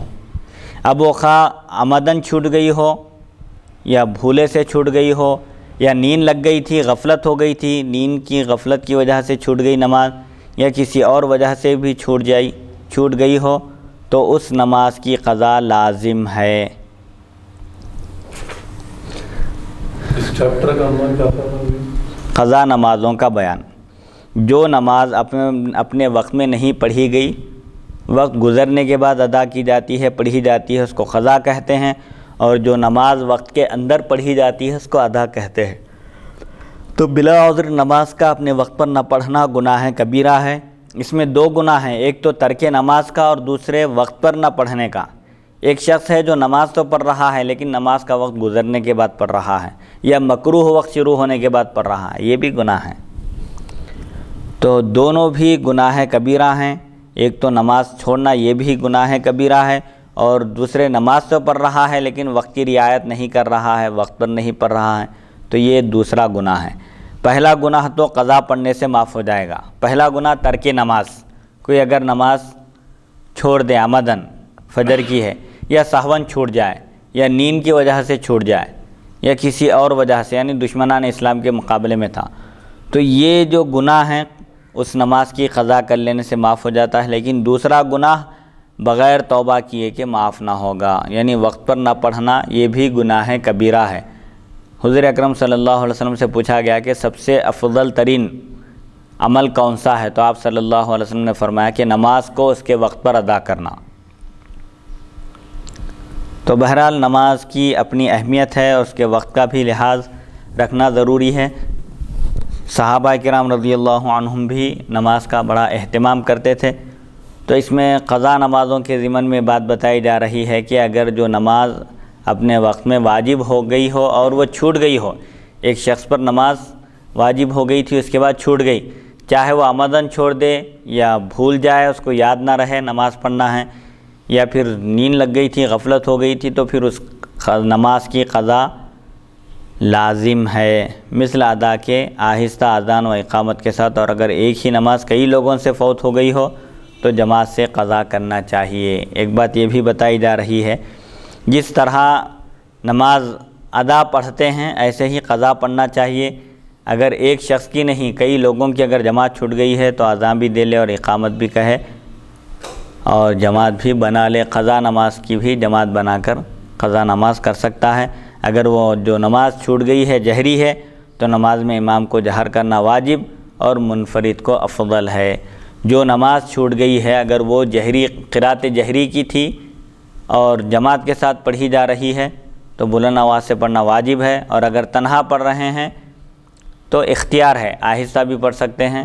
اب وہ خواہ عمدن چھوٹ گئی ہو یا بھولے سے چھوٹ گئی ہو، یا نیند لگ گئی تھی، غفلت ہو گئی تھی، نیند کی غفلت کی وجہ سے چھوٹ گئی نماز، یا کسی اور وجہ سے بھی چھوٹ گئی ہو، تو اس نماز کی قضا لازم ہے۔ اس چیپٹر کا عنوان کیا تھا؟ قضا نمازوں کا بیان۔ جو نماز اپنے وقت میں نہیں پڑھی گئی، وقت گزرنے کے بعد ادا کی جاتی ہے، پڑھی جاتی ہے، اس کو قضا کہتے ہیں، اور جو نماز وقت کے اندر پڑھی جاتی ہے اس کو ادا کہتے ہیں۔ تو بلا عذر نماز کا اپنے وقت پر نہ پڑھنا گناہ کبیرہ ہے۔ اس میں دو گناہ ہیں، ایک تو ترک نماز کا اور دوسرے وقت پر نہ پڑھنے کا۔ ایک شخص ہے جو نماز تو پڑھ رہا ہے لیکن نماز کا وقت گزرنے کے بعد پڑھ رہا ہے، یا مکروہ وقت شروع ہونے کے بعد پڑھ رہا ہے، یہ بھی گناہ ہے۔ تو دونوں بھی گناہ کبیرہ ہیں۔ ایک تو نماز چھوڑنا یہ بھی گناہ کبیرہ ہے، اور دوسرے نماز تو پڑھ رہا ہے لیکن وقت کی رعایت نہیں کر رہا ہے، وقت پر نہیں پڑھ رہا ہے، تو یہ دوسرا گناہ ہے۔ پہلا گناہ تو قضا پڑھنے سے معاف ہو جائے گا۔ پہلا گناہ ترک نماز، کوئی اگر نماز چھوڑ دے عمدن، فجر کی ہے، یا سہون چھوٹ جائے، یا نیند کی وجہ سے چھوٹ جائے، یا کسی اور وجہ سے، یعنی دشمنان اسلام کے مقابلے میں تھا، تو یہ جو گناہ ہیں اس نماز کی قضا کر لینے سے معاف ہو جاتا ہے۔ لیکن دوسرا گناہ بغیر توبہ کیے کہ معاف نہ ہوگا، یعنی وقت پر نہ پڑھنا، یہ بھی گناہ کبیرہ ہے۔ حضور اکرم صلی اللہ علیہ وسلم سے پوچھا گیا کہ سب سے افضل ترین عمل کون سا ہے، تو آپ صلی اللہ علیہ وسلم نے فرمایا کہ نماز کو اس کے وقت پر ادا کرنا۔ تو بہرحال نماز کی اپنی اہمیت ہے اور اس کے وقت کا بھی لحاظ رکھنا ضروری ہے۔ صحابہ کرام رضی اللہ عنہم بھی نماز کا بڑا اہتمام کرتے تھے۔ تو اس میں قضا نمازوں کے ضمن میں بات بتائی جا رہی ہے کہ اگر جو نماز اپنے وقت میں واجب ہو گئی ہو اور وہ چھوٹ گئی ہو، ایک شخص پر نماز واجب ہو گئی تھی اس کے بعد چھوٹ گئی، چاہے وہ عمدن چھوڑ دے یا بھول جائے، اس کو یاد نہ رہے نماز پڑھنا ہے، یا پھر نیند لگ گئی تھی، غفلت ہو گئی تھی، تو پھر اس نماز کی قضا لازم ہے، مثل ادا کے آہستہ اذان و اقامت کے ساتھ۔ اور اگر ایک ہی نماز کئی لوگوں سے فوت ہو گئی ہو تو جماعت سے قضا کرنا چاہیے۔ ایک بات یہ بھی بتائی جا رہی ہے، جس طرح نماز ادا پڑھتے ہیں ایسے ہی قضا پڑھنا چاہیے۔ اگر ایک شخص کی نہیں، کئی لوگوں کی اگر جماعت چھوٹ گئی ہے تو اذان بھی دے لے اور اقامت بھی کہے اور جماعت بھی بنا لے۔ قضا نماز کی بھی جماعت بنا کر قضا نماز کر سکتا ہے۔ اگر وہ جو نماز چھوٹ گئی ہے جہری ہے تو نماز میں امام کو جہر کرنا واجب اور منفرد کو افضل ہے۔ جو نماز چھوٹ گئی ہے اگر وہ جہری قرات جہری کی تھی اور جماعت کے ساتھ پڑھی جا رہی ہے تو بلند آواز سے پڑھنا واجب ہے، اور اگر تنہا پڑھ رہے ہیں تو اختیار ہے، آہستہ بھی پڑھ سکتے ہیں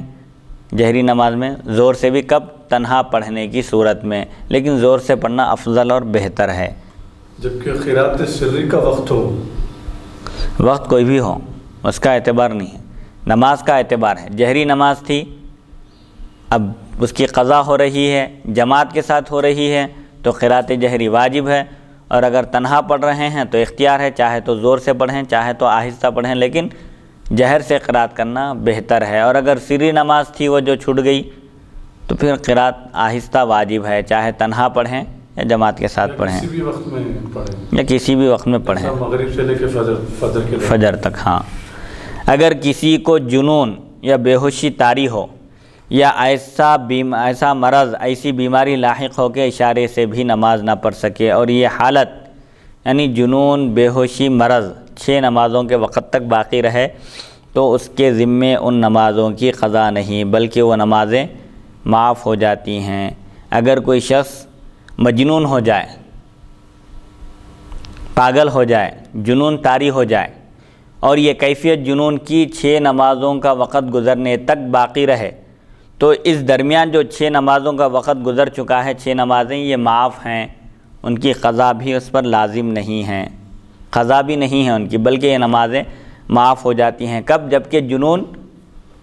جہری نماز میں، زور سے بھی، کب؟ تنہا پڑھنے کی صورت میں، لیکن زور سے پڑھنا افضل اور بہتر ہے۔ جبکہ قرات سری کا وقت ہو، وقت کوئی بھی ہو اس کا اعتبار نہیں ہے، نماز کا اعتبار ہے۔ جہری نماز تھی، اب اس کی قضا ہو رہی ہے، جماعت کے ساتھ ہو رہی ہے تو قرات جہری واجب ہے، اور اگر تنہا پڑھ رہے ہیں تو اختیار ہے، چاہے تو زور سے پڑھیں چاہے تو آہستہ پڑھیں، لیکن جہر سے قرات کرنا بہتر ہے۔ اور اگر سری نماز تھی وہ جو چھوٹ گئی تو پھر قرات آہستہ واجب ہے، چاہے تنہا پڑھیں یا جماعت کے ساتھ پڑھیں، کسی بھی وقت میں پڑھیں، یا کسی بھی وقت میں پڑھیں، مغرب سے لے کے فجر کے فجر تک۔ ہاں، اگر کسی کو جنون یا بے ہوشی طاری ہو یا ایسا مرض، ایسی بیماری لاحق ہو کہ اشارے سے بھی نماز نہ پڑھ سکے، اور یہ حالت یعنی جنون، بے ہوشی، مرض 6 نمازوں کے وقت تک باقی رہے تو اس کے ذمے ان نمازوں کی قضا نہیں بلکہ وہ نمازیں معاف ہو جاتی ہیں۔ اگر کوئی شخص مجنون ہو جائے، پاگل ہو جائے، جنون طاری ہو جائے، اور یہ کیفیت جنون کی 6 نمازوں کا وقت گزرنے تک باقی رہے تو اس درمیان جو 6 نمازوں کا وقت گزر چکا ہے، 6 نمازیں یہ معاف ہیں، ان کی قضا بھی اس پر لازم نہیں ہیں، قضا بھی نہیں ہے ان کی، بلکہ یہ نمازیں معاف ہو جاتی ہیں۔ کب؟ جبکہ جنون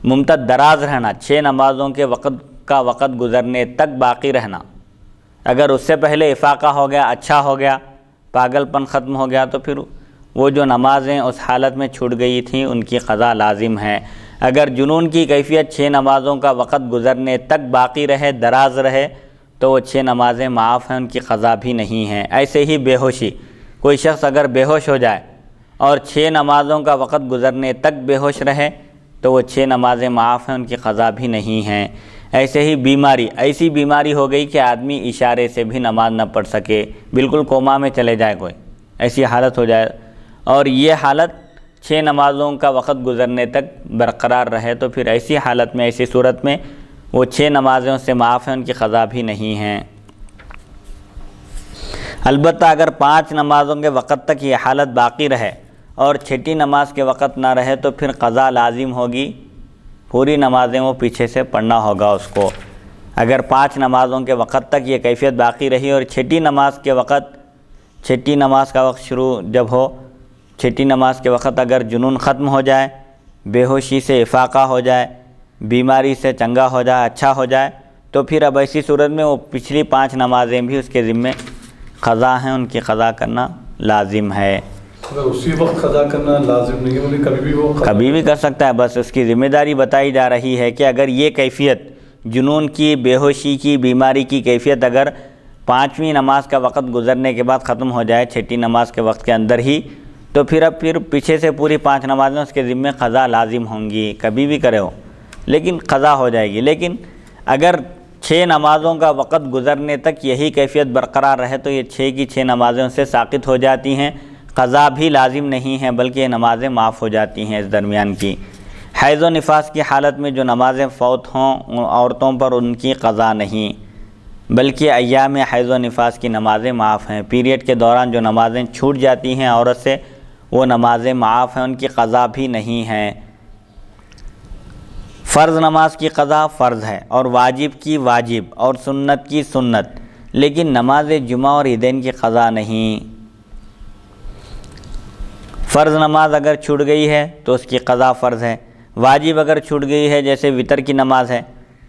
ممتد دراز رہنا، 6 نمازوں کے وقت گزرنے تک باقی رہنا، اگر اس سے پہلے افاقہ ہو گیا، اچھا ہو گیا، پاگل پن ختم ہو گیا تو پھر وہ جو نمازیں اس حالت میں چھوٹ گئی تھیں ان کی قضا لازم ہے۔ اگر جنون کی کیفیت 6 نمازوں کا وقت گزرنے تک باقی رہے، دراز رہے تو وہ 6 نمازیں معاف ہیں، ان کی قضا بھی نہیں ہے۔ ایسے ہی بے ہوشی، کوئی شخص اگر بے ہوش ہو جائے اور 6 نمازوں کا وقت گزرنے تک بے ہوش رہے تو وہ 6 نمازیں معاف ہیں، ان کی قضا بھی نہیں ہیں۔ ایسے ہی بیماری، ایسی بیماری ہو گئی کہ آدمی اشارے سے بھی نماز نہ پڑھ سکے، بالکل کوما میں چلے جائے کوئی، ایسی حالت ہو جائے، اور یہ حالت 6 نمازوں کا وقت گزرنے تک برقرار رہے تو پھر ایسی حالت میں، ایسی صورت میں وہ 6 نمازوں سے معاف ہیں، ان کی قضا بھی نہیں ہیں۔ البتہ اگر 5 نمازوں کے وقت تک یہ حالت باقی رہے اور 6ٹی نماز کے وقت نہ رہے تو پھر قضا لازم ہوگی، پوری نمازیں وہ پیچھے سے پڑھنا ہوگا اس کو۔ اگر 5 نمازوں کے وقت تک یہ کیفیت باقی رہی اور 6ٹی نماز کا وقت شروع جب ہو، 6ٹی نماز کے وقت اگر جنون ختم ہو جائے، بے ہوشی سے افاقہ ہو جائے، بیماری سے چنگا ہو جائے، اچھا ہو جائے تو پھر اب ایسی صورت میں وہ پچھلی 5 نمازیں بھی اس کے ذمے قضا ہیں، ان کی قضا کرنا لازم ہے۔ اگر اسی وقت قضا کرنا لازم نہیں ہے، کبھی بھی وہ کبھی بھی کر سکتا ہے، بس اس کی ذمہ داری بتائی جا رہی ہے کہ اگر یہ کیفیت جنون کی، بے ہوشی کی، بیماری کی کیفیت اگر 5ویں نماز کا وقت گزرنے کے بعد ختم ہو جائے، 6ٹی نماز کے وقت کے اندر ہی، تو پھر پیچھے سے پوری 5 نمازیں اس کے ذمے قضا لازم ہوں گی، کبھی بھی کرے ہو لیکن قضا ہو جائے گی۔ لیکن اگر 6 نمازوں کا وقت گزرنے تک یہی کیفیت برقرار رہے تو یہ 6 کی 6 نمازیں اس سے ساقط ہو جاتی ہیں، قضا بھی لازم نہیں ہے بلکہ یہ نمازیں معاف ہو جاتی ہیں اس درمیان کی۔ حیض و نفاس کی حالت میں جو نمازیں فوت ہوں عورتوں پر ان کی قضا نہیں بلکہ ایام حیض و نفاس کی نمازیں معاف ہیں۔ پیریڈ کے دوران جو نمازیں چھوٹ جاتی ہیں عورت سے وہ نمازیں معاف ہیں، ان کی قضا بھی نہیں ہے۔ فرض نماز کی قضا فرض ہے اور واجب کی واجب اور سنت کی سنت، لیکن نماز جمعہ اور عیدین کی قضا نہیں۔ فرض نماز اگر چھوٹ گئی ہے تو اس کی قضا فرض ہے، واجب اگر چھوٹ گئی ہے جیسے وتر کی نماز ہے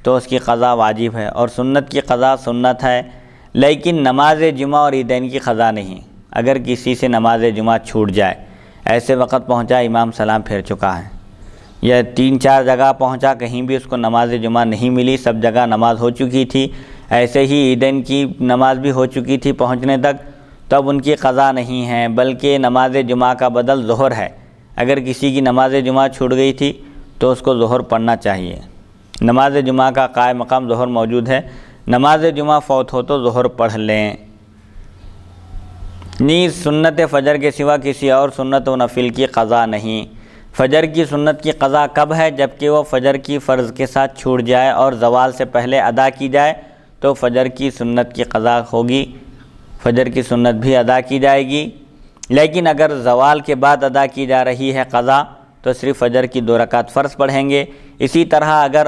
تو اس کی قضا واجب ہے، اور سنت کی قضا سنت ہے، لیکن نماز جمعہ اور عیدین کی قضا نہیں۔ اگر کسی سے نماز جمعہ چھوٹ جائے، ایسے وقت پہنچا امام سلام پھیر چکا ہے، یا 3-4 جگہ پہنچا کہیں بھی اس کو نماز جمعہ نہیں ملی، سب جگہ نماز ہو چکی تھی، ایسے ہی عیدین کی نماز بھی ہو چکی تھی پہنچنے تک، تب ان کی قضا نہیں ہے بلکہ نماز جمعہ کا بدل ظہر ہے۔ اگر کسی کی نماز جمعہ چھوٹ گئی تھی تو اس کو ظہر پڑھنا چاہیے، نماز جمعہ کا قائم مقام ظہر موجود ہے، نماز جمعہ فوت ہو تو ظہر پڑھ لیں۔ نیز سنت فجر کے سوا کسی اور سنت و نفل کی قضا نہیں۔ فجر کی سنت کی قضا کب ہے؟ جبکہ وہ فجر کی فرض کے ساتھ چھوٹ جائے اور زوال سے پہلے ادا کی جائے تو فجر کی سنت کی قضا ہوگی، فجر کی سنت بھی ادا کی جائے گی، لیکن اگر زوال کے بعد ادا کی جا رہی ہے قضا تو صرف فجر کی 2 رکعت فرض پڑھیں گے۔ اسی طرح اگر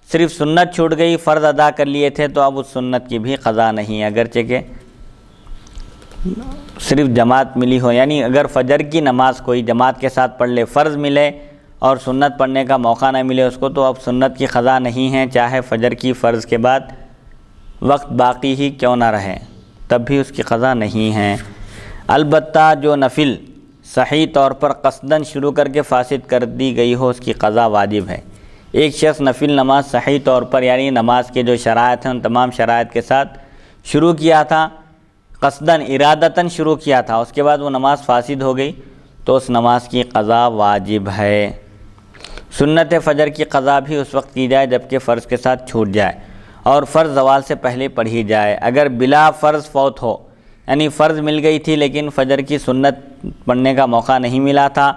صرف سنت چھوٹ گئی، فرض ادا کر لیے تھے تو اب اس سنت کی بھی قضا نہیں، اگرچہ کہ صرف جماعت ملی ہو، یعنی اگر فجر کی نماز کوئی جماعت کے ساتھ پڑھ لے، فرض ملے اور سنت پڑھنے کا موقع نہ ملے اس کو، تو اب سنت کی قضا نہیں ہے، چاہے فجر کی فرض کے بعد وقت باقی ہی کیوں نہ رہے، تب بھی اس کی قضا نہیں ہے۔ البتہ جو نفل صحیح طور پر قصداً شروع کر کے فاسد کر دی گئی ہو، اس کی قضا واجب ہے۔ ایک شخص نفل نماز صحیح طور پر، یعنی نماز کے جو شرائط ہیں ان تمام شرائط کے ساتھ شروع کیا تھا، قصداً ارادتاً شروع کیا تھا، اس کے بعد وہ نماز فاسد ہو گئی تو اس نماز کی قضا واجب ہے۔ سنت فجر کی قضا بھی اس وقت کی جائے جبکہ فرض کے ساتھ چھوٹ جائے اور فرض زوال سے پہلے پڑھی جائے۔ اگر بلا فرض فوت ہو، یعنی فرض مل گئی تھی لیکن فجر کی سنت پڑھنے کا موقع نہیں ملا تھا،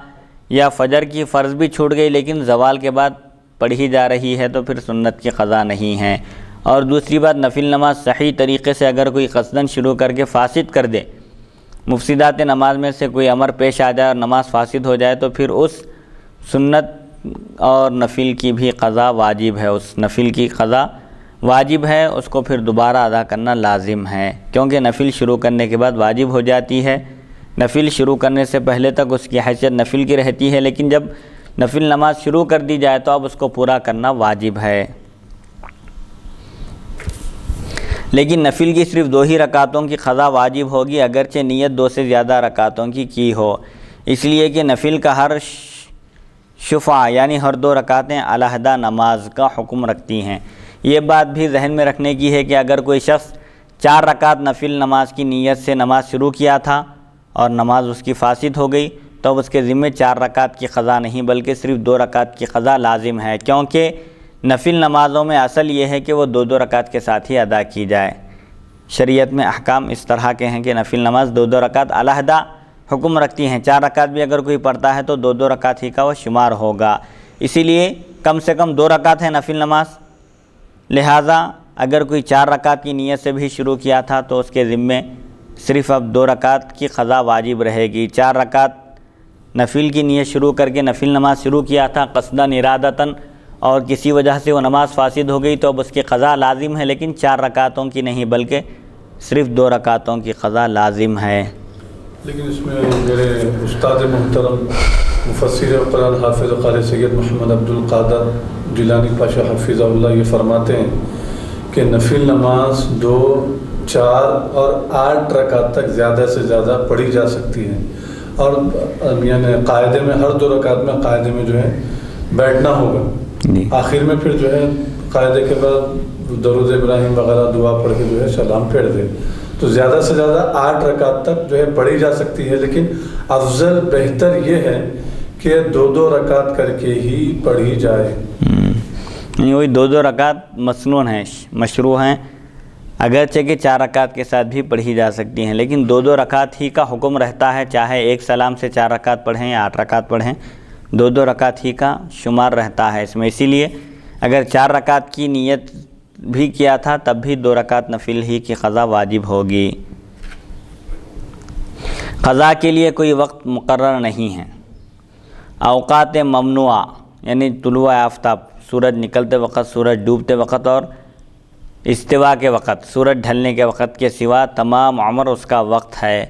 یا فجر کی فرض بھی چھوٹ گئی لیکن زوال کے بعد پڑھی جا رہی ہے، تو پھر سنت کی قضا نہیں ہے۔ اور دوسری بات، نفل نماز صحیح طریقے سے اگر کوئی قصداً شروع کر کے فاسد کر دے، مفسدات نماز میں سے کوئی امر پیش آ جائے اور نماز فاسد ہو جائے، تو پھر اس سنت اور نفل کی بھی قضا واجب ہے، اس نفل کی قضا واجب ہے، اس کو پھر دوبارہ ادا کرنا لازم ہے، کیونکہ نفل شروع کرنے کے بعد واجب ہو جاتی ہے۔ نفل شروع کرنے سے پہلے تک اس کی حیثیت نفل کی رہتی ہے، لیکن جب نفل نماز شروع کر دی جائے تو اب اس کو پورا کرنا واجب ہے۔ لیکن نفل کی صرف 2 ہی رکعتوں کی قضا واجب ہوگی، اگرچہ نیت 2 سے زیادہ رکعتوں کی ہو، اس لیے کہ نفل کا ہر شفع یعنی ہر 2 رکعتیں علیحدہ نماز کا حکم رکھتی ہیں۔ یہ بات بھی ذہن میں رکھنے کی ہے کہ اگر کوئی شخص 4 رکعت نفل نماز کی نیت سے نماز شروع کیا تھا اور نماز اس کی فاسد ہو گئی، تو اب اس کے ذمے 4 رکعت کی قضا نہیں بلکہ صرف 2 رکعت کی قضا لازم ہے، کیونکہ نفل نمازوں میں اصل یہ ہے کہ وہ 2 رکعت کے ساتھ ہی ادا کی جائے۔ شریعت میں احکام اس طرح کے ہیں کہ نفل نماز 2 رکعت علیحدہ حکم رکھتی ہیں، 4 رکعت بھی اگر کوئی پڑھتا ہے تو 2 رکعت ہی کا وہ شمار ہوگا، اسی لیے کم سے کم 2 رکعت ہے نفل نماز، لہٰذا اگر کوئی 4 رکعت کی نیت سے بھی شروع کیا تھا تو اس کے ذمے صرف اب 2 رکعت کی قضا واجب رہے گی۔ 4 رکعت نفل کی نیت شروع کر کے نفل نماز شروع کیا تھا قصداً ارادتاً، اور کسی وجہ سے وہ نماز فاسد ہو گئی تو اب اس کی قضا لازم ہے، لیکن 4 رکعتوں کی نہیں بلکہ صرف 2 رکعتوں کی قضا لازم ہے۔ لیکن اس میں میرے استاد محترم مفسر قرآن حافظ قاری سید محمد عبد القادر جیلانی پاشا حفظہ اللہ یہ فرماتے ہیں کہ نفل نماز 2، 4 اور 8 رکعت تک زیادہ سے زیادہ پڑھی جا سکتی ہے، اور یعنی قاعدے میں ہر 2 رکعت میں قاعدے میں جو ہے بیٹھنا ہوگا، آخر میں پھر جو ہے قاعدے کے بعد درود ابراہیم وغیرہ دعا پڑھ کے جو ہے سلام پھیر دے، تو زیادہ سے زیادہ 8 رکعت تک جو ہے پڑھی جا سکتی ہے، لیکن افضل بہتر یہ ہے کہ 2 رکعت کر کے ہی پڑھی جائے۔ وہی 2 رکعت مسنون ہیں، مشروع ہیں، اگرچہ کہ 4 رکعت کے ساتھ بھی پڑھی جا سکتی ہیں، لیکن 2 رکعت ہی کا حکم رہتا ہے، چاہے ایک سلام سے 4 رکعت پڑھیں یا 8 رکعت پڑھیں، 2 رکعت ہی کا شمار رہتا ہے اس میں، اسی لیے اگر 4 رکعت کی نیت بھی کیا تھا تب بھی 2 رکعت نفل ہی کی قضا واجب ہوگی۔ قضا کے لیے کوئی وقت مقرر نہیں ہے۔ اوقات ممنوعہ یعنی طلوع آفتاب، سورج نکلتے وقت، سورج ڈوبتے وقت اور استوا کے وقت، سورج ڈھلنے کے وقت کے سوا تمام عمر اس کا وقت ہے۔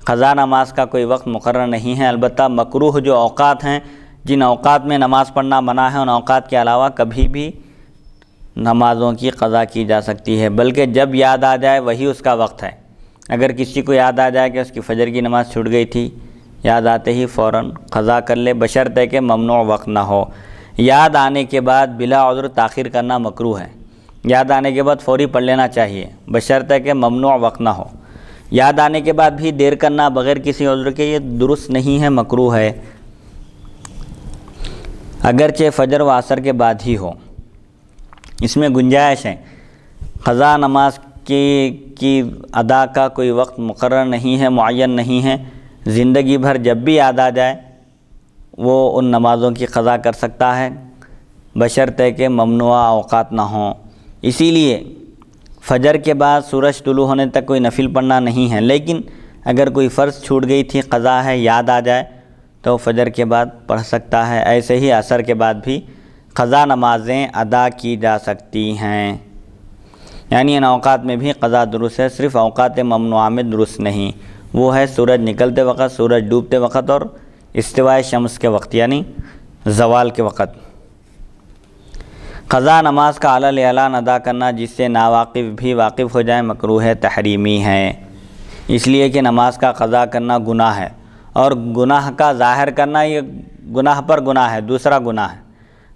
قضا نماز کا کوئی وقت مقرر نہیں ہے، البتہ مکروہ جو اوقات ہیں، جن اوقات میں نماز پڑھنا منع ہے، ان اوقات کے علاوہ کبھی بھی نمازوں کی قضا کی جا سکتی ہے، بلکہ جب یاد آ جائے وہی اس کا وقت ہے۔ اگر کسی کو یاد آ جائے کہ اس کی فجر کی نماز چھوٹ گئی تھی، یاد آتے ہی فوراً قضا کر لے، بشرطے کہ ممنوع وقت نہ ہو۔ یاد آنے کے بعد بلا عذر تاخیر کرنا مکروہ ہے، یاد آنے کے بعد فوری پڑھ لینا چاہیے، بشرطے کہ ممنوع وقت نہ ہو۔ یاد آنے کے بعد بھی دیر کرنا بغیر کسی عذر کے، یہ درست نہیں ہے، مکروہ ہے، اگرچہ فجر و عصر کے بعد ہی ہو، اس میں گنجائش ہے۔ قضا نماز کی ادا کا کوئی وقت مقرر نہیں ہے، معین نہیں ہے، زندگی بھر جب بھی یاد آ جائے وہ ان نمازوں کی قضا کر سکتا ہے، بشرطے کہ ممنوع اوقات نہ ہوں۔ اسی لیے فجر کے بعد سورج طلوع ہونے تک کوئی نفل پڑھنا نہیں ہے، لیکن اگر کوئی فرض چھوٹ گئی تھی، قضا ہے، یاد آ جائے تو فجر کے بعد پڑھ سکتا ہے۔ ایسے ہی عصر کے بعد بھی قضا نمازیں ادا کی جا سکتی ہیں، یعنی ان اوقات میں بھی قضا درست ہے، صرف اوقات ممنوعہ میں درست نہیں۔ وہ ہے سورج نکلتے وقت، سورج ڈوبتے وقت اور استواء شمس کے وقت یعنی زوال کے وقت۔ قضا نماز کا علی اعلان ادا کرنا جس سے ناواقف بھی واقف ہو جائیں مکروہ تحریمی ہے، اس لیے کہ نماز کا قضا کرنا گناہ ہے، اور گناہ کا ظاہر کرنا یہ گناہ پر گناہ ہے، دوسرا گناہ ہے۔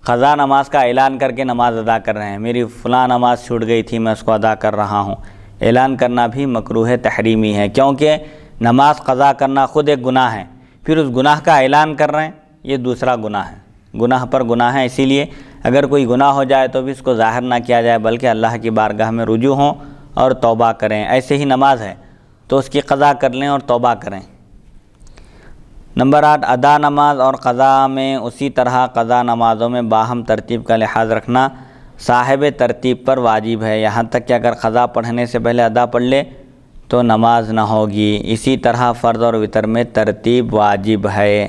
قضا نماز کا اعلان کر کے نماز ادا کر رہے ہیں، میری فلاں نماز چھوٹ گئی تھی میں اس کو ادا کر رہا ہوں، اعلان کرنا بھی مکروہ تحریمی ہے، کیونکہ نماز قضا کرنا خود ایک گناہ ہے، پھر اس گناہ کا اعلان کر رہے ہیں یہ دوسرا گناہ ہے، گناہ پر گناہ ہے۔ اسی لیے اگر کوئی گناہ ہو جائے تو بھی اس کو ظاہر نہ کیا جائے بلکہ اللہ کی بارگاہ میں رجوع ہوں اور توبہ کریں۔ ایسے ہی نماز ہے تو اس کی قضا کر لیں اور توبہ کریں۔ نمبر 8، ادا نماز اور قضا میں اسی طرح قضا نمازوں میں باہم ترتیب کا لحاظ رکھنا صاحب ترتیب پر واجب ہے، یہاں تک کہ اگر قضا پڑھنے سے پہلے ادا پڑھ لے تو نماز نہ ہوگی۔ اسی طرح فرض اور وتر میں ترتیب واجب ہے۔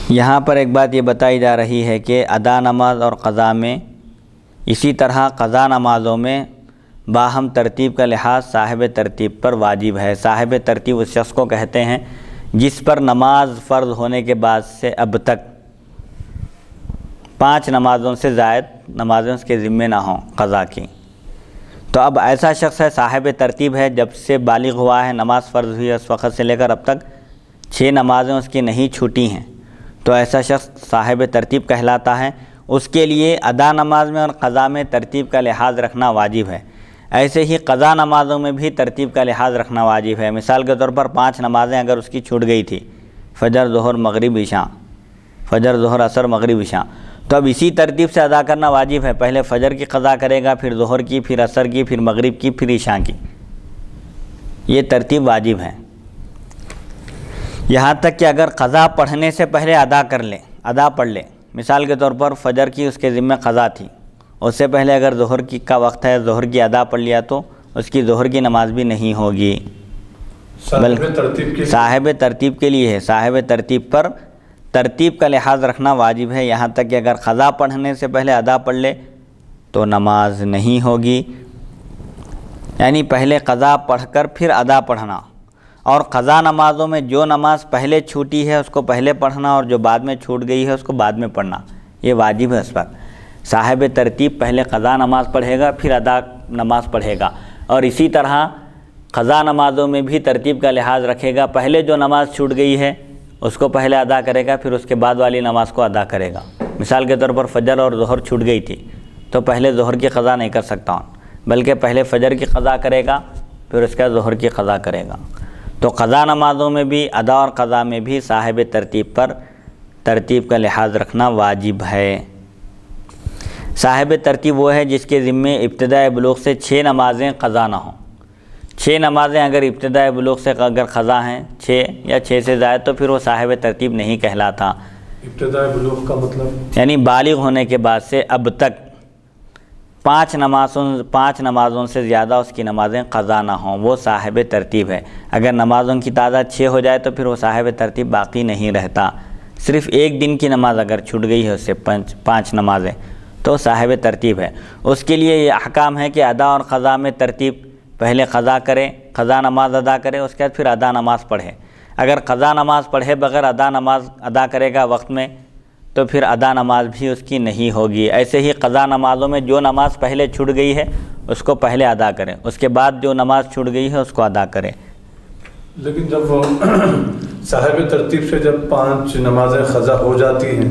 یہاں پر ایک بات یہ بتائی جا رہی ہے کہ ادا نماز اور قضا میں اسی طرح قضا نمازوں میں باہم ترتیب کا لحاظ صاحب ترتیب پر واجب ہے۔ صاحب ترتیب اس شخص کو کہتے ہیں جس پر نماز فرض ہونے کے بعد سے اب تک 5 نمازوں سے زائد نمازیں اس کے ذمے نہ ہوں قضا کی، تو اب ایسا شخص ہے صاحب ترتیب ہے، جب سے بالغ ہوا ہے نماز فرض ہوئی ہے اس وقت سے لے کر اب تک 6 نمازیں اس کی نہیں چھوٹی ہیں، تو ایسا شخص صاحب ترتیب کہلاتا ہے۔ اس کے لیے ادا نماز میں اور قضا میں ترتیب کا لحاظ رکھنا واجب ہے۔ ایسے ہی قضا نمازوں میں بھی ترتیب کا لحاظ رکھنا واجب ہے۔ مثال کے طور پر 5 نمازیں اگر اس کی چھوٹ گئی تھی، فجر ظہر مغرب عشاء، فجر ظہر عصر مغرب عشاء، تو اب اسی ترتیب سے ادا کرنا واجب ہے، پہلے فجر کی قضا کرے گا، پھر ظہر کی، پھر عصر کی، پھر مغرب کی، پھر عشاء کی، یہ ترتیب واجب ہے۔ یہاں تک کہ اگر قضا پڑھنے سے پہلے ادا پڑھ لے، مثال کے طور پر فجر کی اس کے ذمہ قضا تھی، اس سے پہلے اگر ظہر کی کا وقت ہے ظہر کی ادا پڑھ لیا تو اس کی ظہر کی نماز بھی نہیں ہوگی، صاحب ترتیب کے لیے ہے۔ صاحب ترتیب پر ترتیب کا لحاظ رکھنا واجب ہے، یہاں تک کہ اگر قضا پڑھنے سے پہلے ادا پڑھ لے تو نماز نہیں ہوگی، یعنی پہلے قضا پڑھ کر پھر ادا پڑھنا، اور قضا نمازوں میں جو نماز پہلے چھوٹی ہے اس کو پہلے پڑھنا اور جو بعد میں چھوٹ گئی ہے اس کو بعد میں پڑھنا، یہ واجب ہے اس پر۔ صاحب ترتیب پہلے قضا نماز پڑھے گا پھر ادا نماز پڑھے گا، اور اسی طرح قضا نمازوں میں بھی ترتیب کا لحاظ رکھے گا، پہلے جو نماز چھوٹ گئی ہے اس کو پہلے ادا کرے گا پھر اس کے بعد والی نماز کو ادا کرے گا۔ مثال کے طور پر فجر اور ظہر چھوٹ گئی تھی تو پہلے ظہر کی قضا نہیں کر سکتا ہوں، بلکہ پہلے فجر کی قضا کرے گا پھر اس کے بعد ظہر کی قضا کرے گا۔ تو قضا نمازوں میں بھی ادا اور قضا میں بھی صاحب ترتیب پر ترتیب کا لحاظ رکھنا واجب ہے۔ صاحب ترتیب وہ ہے جس کے ذمے ابتدائے بلوغ سے 6 نمازیں قضا نہ ہوں۔ 6 نمازیں اگر ابتدائے بلوغ سے اگر قضا ہیں 6 یا 6 سے زائد تو پھر وہ صاحب ترتیب نہیں کہلاتا۔ ابتدائے بلوغ کا مطلب یعنی بالغ ہونے کے بعد سے اب تک 5 نمازوں سے زیادہ اس کی نمازیں قضا نہ ہوں، وہ صاحب ترتیب ہے۔ اگر نمازوں کی تعداد 6 ہو جائے تو پھر وہ صاحب ترتیب باقی نہیں رہتا، صرف ایک دن کی نماز اگر چھوٹ گئی ہے اس سے 5 نمازیں تو صاحب ترتیب ہے۔ اس کے لیے یہ احکام ہے کہ ادا اور قضا میں ترتیب، پہلے قضا کرے، قضا نماز ادا کرے، اس کے بعد پھر ادا نماز پڑھے۔ اگر قضا نماز پڑھے بغیر ادا نماز ادا کرے گا وقت میں تو پھر ادا نماز بھی اس کی نہیں ہوگی۔ ایسے ہی قضا نمازوں میں جو نماز پہلے چھوٹ گئی ہے اس کو پہلے ادا کرے، اس کے بعد جو نماز چھوٹ گئی ہے اس کو ادا کرے۔ لیکن جب وہ صاحب ترتیب سے جب 5 نمازیں قضا ہو جاتی ہیں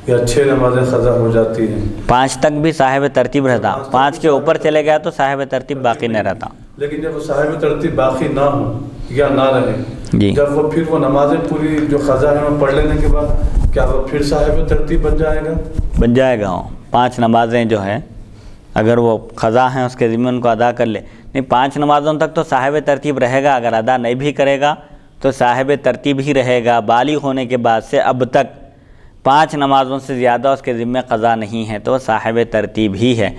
یا 6 نمازیں قضا ہو جاتی ہیں، 5 تک بھی صاحب ترتیب رہتا، 5 کے اوپر چلے گیا تو صاحب ترتیب باقی نہیں رہتا۔ لیکن جب وہ صاحب ترتیب باقی نہ ہو یا نہ رہے، جی جب وہ پھر وہ نمازیں پوری جو قضا ہے وہ پڑھ لینے کے بعد کیا وہ پھر صاحب ترتیب بن جائے گا؟ بن جائے گا۔ 5 نمازیں جو ہیں اگر وہ قضا ہیں اس کے ذمہ ان کو ادا کر لے، نہیں 5 نمازوں تک تو صاحب ترتیب رہے گا، اگر ادا نہیں بھی کرے گا تو صاحب ترتیب ہی رہے گا۔ بالغ ہونے کے بعد سے اب تک 5 نمازوں سے زیادہ اس کے ذمہ قضا نہیں ہے تو صاحب ترتیب ہی ہے۔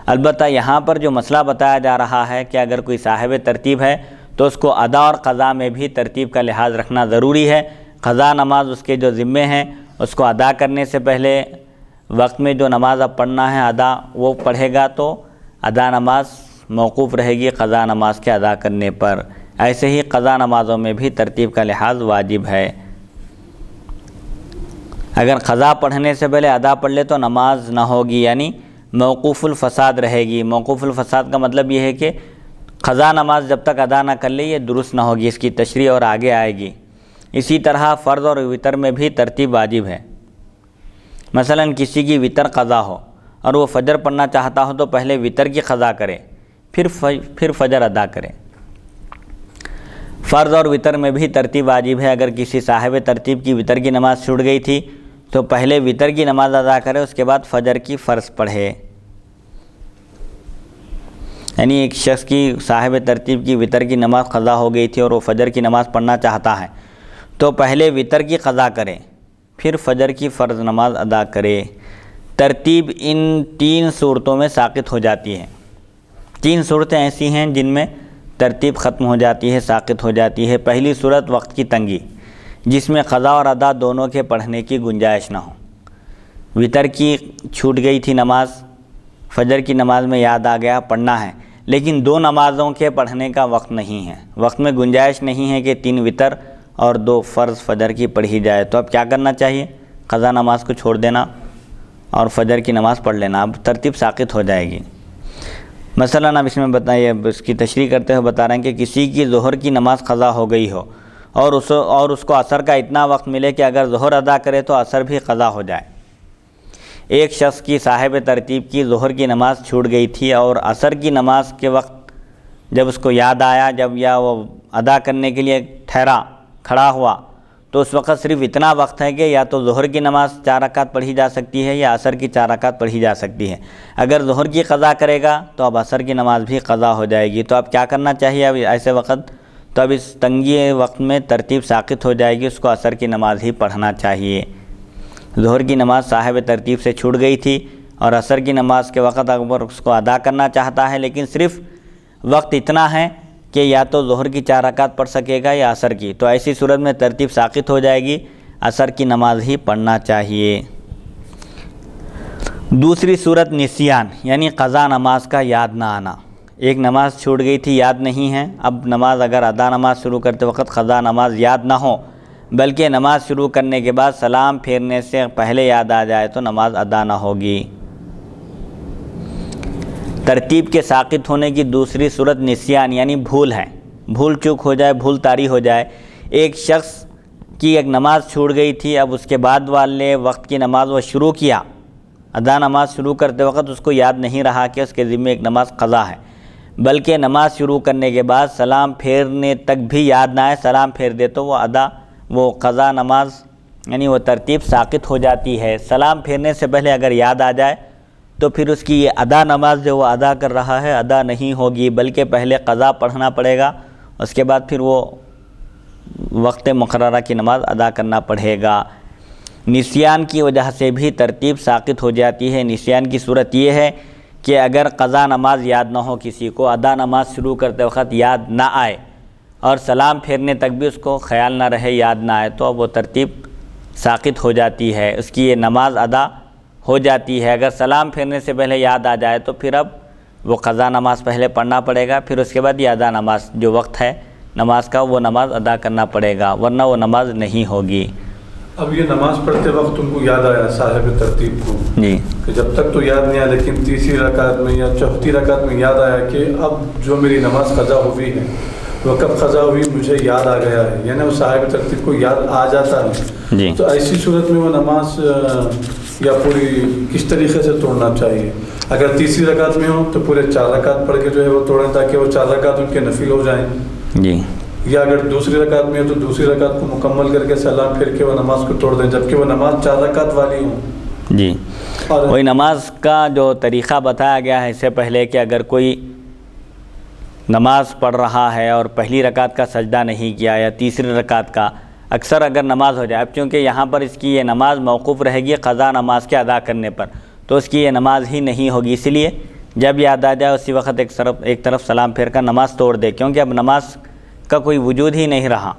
البتہ یہاں پر جو مسئلہ بتایا جا رہا ہے کہ اگر کوئی صاحب ترتیب ہے تو اس کو ادا اور قضا میں بھی ترتیب کا لحاظ رکھنا ضروری ہے۔ قضا نماز اس کے جو ذمے ہیں اس کو ادا کرنے سے پہلے وقت میں جو نماز اب پڑھنا ہے ادا وہ پڑھے گا تو ادا نماز موقوف رہے گی قضا نماز کے ادا کرنے پر۔ ایسے ہی قضا نمازوں میں بھی ترتیب کا لحاظ واجب ہے۔ اگر قضا پڑھنے سے پہلے ادا پڑھ لے تو نماز نہ ہوگی، یعنی موقوف الفساد رہے گی۔ موقوف الفساد کا مطلب یہ ہے کہ قضا نماز جب تک ادا نہ کر لے یہ درست نہ ہوگی، اس کی تشریح اور آگے آئے گی۔ اسی طرح فرض اور وتر میں بھی ترتیب واجب ہے۔ مثلا کسی کی وتر قضا ہو اور وہ فجر پڑھنا چاہتا ہو تو پہلے وتر کی قضا کرے پھر فجر ادا کرے۔ فرض اور وتر میں بھی ترتیب واجب ہے۔ اگر کسی صاحب ترتیب کی وتر کی نماز چھوٹ گئی تھی تو پہلے وتر کی نماز ادا کرے، اس کے بعد فجر کی فرض پڑھے۔ یعنی ایک شخص کی صاحب ترتیب کی وتر کی نماز قضا ہو گئی تھی اور وہ فجر کی نماز پڑھنا چاہتا ہے تو پہلے وتر کی قضا کرے پھر فجر کی فرض نماز ادا کرے۔ ترتیب ان 3 صورتوں میں ساقط ہو جاتی ہے۔ 3 صورتیں ایسی ہیں جن میں ترتیب ختم ہو جاتی ہے، ساقط ہو جاتی ہے۔ پہلی صورت وقت کی تنگی، جس میں قضا اور ادا دونوں کے پڑھنے کی گنجائش نہ ہو۔ وتر کی چھوٹ گئی تھی نماز، فجر کی نماز میں یاد آ گیا پڑھنا ہے، لیکن 2 نمازوں کے پڑھنے کا وقت نہیں ہے، وقت میں گنجائش نہیں ہے کہ 3 وتر اور 2 فرض فجر کی پڑھی جائے۔ تو اب کیا کرنا چاہیے؟ قضا نماز کو چھوڑ دینا اور فجر کی نماز پڑھ لینا، اب ترتیب ساقط ہو جائے گی۔ مثلا اب اس میں بتائیے، اس کی تشریح کرتے ہوئے بتا رہے ہیں کہ کسی کی ظہر کی نماز قضا ہو گئی ہو اور اس کو عصر کا اتنا وقت ملے کہ اگر ظہر ادا کرے تو عصر بھی قضا ہو جائے۔ ایک شخص کی صاحب ترتیب کی ظہر کی نماز چھوٹ گئی تھی اور عصر کی نماز کے وقت جب اس کو یاد آیا، جب یا وہ ادا کرنے کے لیے کھڑا ہوا تو اس وقت صرف اتنا وقت ہے کہ یا تو ظہر کی نماز 4 رکعت پڑھی جا سکتی ہے یا عصر کی 4 رکعت پڑھی جا سکتی ہے۔ اگر ظہر کی قضا کرے گا تو اب عصر کی نماز بھی قضا ہو جائے گی۔ تو اب کیا کرنا چاہیے اب ایسے وقت؟ تو اب اس تنگی وقت میں ترتیب ساقط ہو جائے گی، اس کو عصر کی نماز ہی پڑھنا چاہیے۔ ظہر کی نماز صاحب ترتیب سے چھوٹ گئی تھی اور عصر کی نماز کے وقت اگر اس کو ادا کرنا چاہتا ہے، لیکن صرف وقت اتنا ہے کہ یا تو ظہر کی 4 رکعت پڑھ سکے گا یا عصر کی، تو ایسی صورت میں ترتیب ساقط ہو جائے گی، عصر کی نماز ہی پڑھنا چاہیے۔ دوسری صورت نسیان، یعنی قضا نماز کا یاد نہ آنا۔ ایک نماز چھوٹ گئی تھی، یاد نہیں ہے، اب نماز اگر ادا نماز شروع کرتے وقت قضا نماز یاد نہ ہو بلکہ نماز شروع کرنے کے بعد سلام پھیرنے سے پہلے یاد آ جائے تو نماز ادا نہ ہوگی۔ ترتیب کے ساقط ہونے کی دوسری صورت نسیان یعنی بھول ہے، بھول چوک ہو جائے، بھول طاری ہو جائے۔ ایک شخص کی ایک نماز چھوٹ گئی تھی، اب اس کے بعد والے وقت کی نماز وہ شروع کیا، ادا نماز شروع کرتے وقت اس کو یاد نہیں رہا کہ اس کے ذمہ ایک نماز قضا ہے، بلکہ نماز شروع کرنے کے بعد سلام پھیرنے تک بھی یاد نہ آئے، سلام پھیر دے تو وہ قضا نماز یعنی وہ ترتیب ساقط ہو جاتی ہے۔ سلام پھیرنے سے پہلے اگر یاد آ جائے تو پھر اس کی یہ ادا نماز جو وہ ادا کر رہا ہے ادا نہیں ہوگی، بلکہ پہلے قضا پڑھنا پڑے گا، اس کے بعد پھر وہ وقت مقررہ کی نماز ادا کرنا پڑے گا۔ نسیان کی وجہ سے بھی ترتیب ساقط ہو جاتی ہے۔ نسیان کی صورت یہ ہے کہ اگر قضا نماز یاد نہ ہو، کسی کو ادا نماز شروع کرتے وقت یاد نہ آئے اور سلام پھیرنے تک بھی اس کو خیال نہ رہے، یاد نہ آئے، تو اب وہ ترتیب ساقط ہو جاتی ہے، اس کی یہ نماز ادا ہو جاتی ہے۔ اگر سلام پھیرنے سے پہلے یاد آ جائے تو پھر اب وہ قضا نماز پہلے پڑھنا پڑے گا، پھر اس کے بعد یہ ادا نماز جو وقت ہے نماز کا وہ نماز ادا کرنا پڑے گا، ورنہ وہ نماز نہیں ہوگی۔ اب یہ نماز پڑھتے وقت ان کو یاد آیا صاحب ترتیب کو جی کہ جب تک تو یاد نہیں آیا، لیکن تیسری رکعت میں یا چوتھی رکعت میں یاد آیا کہ اب جو میری نماز قضا ہوئی ہے وہ کب قضا ہوئی مجھے یاد آ گیا ہے، یعنی وہ صاحب ترتیب کو یاد آ جاتا ہے جی تو ایسی صورت میں وہ نماز یا پوری کس طریقے سے توڑنا چاہیے؟ اگر تیسری رکعت میں ہو تو پورے 4 رکعت پڑھ کے جو ہے وہ توڑیں تاکہ وہ 4 رکعت ان کے نفل ہو جائیں، جی، یا اگر دوسری رکعت میں ہو تو دوسری رکعت کو مکمل کر کے سلام پھر کے وہ نماز کو توڑ دیں جبکہ وہ نماز 4 رکعت والی ہوں۔ جی، وہی نماز کا جو طریقہ بتایا گیا ہے اس سے پہلے کہ اگر کوئی نماز پڑھ رہا ہے اور پہلی رکعت کا سجدہ نہیں کیا یا تیسری رکعت کا، اکثر اگر نماز ہو جائے، اب چونکہ یہاں پر اس کی یہ نماز موقوف رہے گی قضا نماز کے ادا کرنے پر، تو اس کی یہ نماز ہی نہیں ہوگی، اسی لیے جب یاد آ جائے اسی وقت ایک طرف سلام پھیر کر نماز توڑ دے، کیونکہ اب نماز کا کوئی وجود ہی نہیں رہا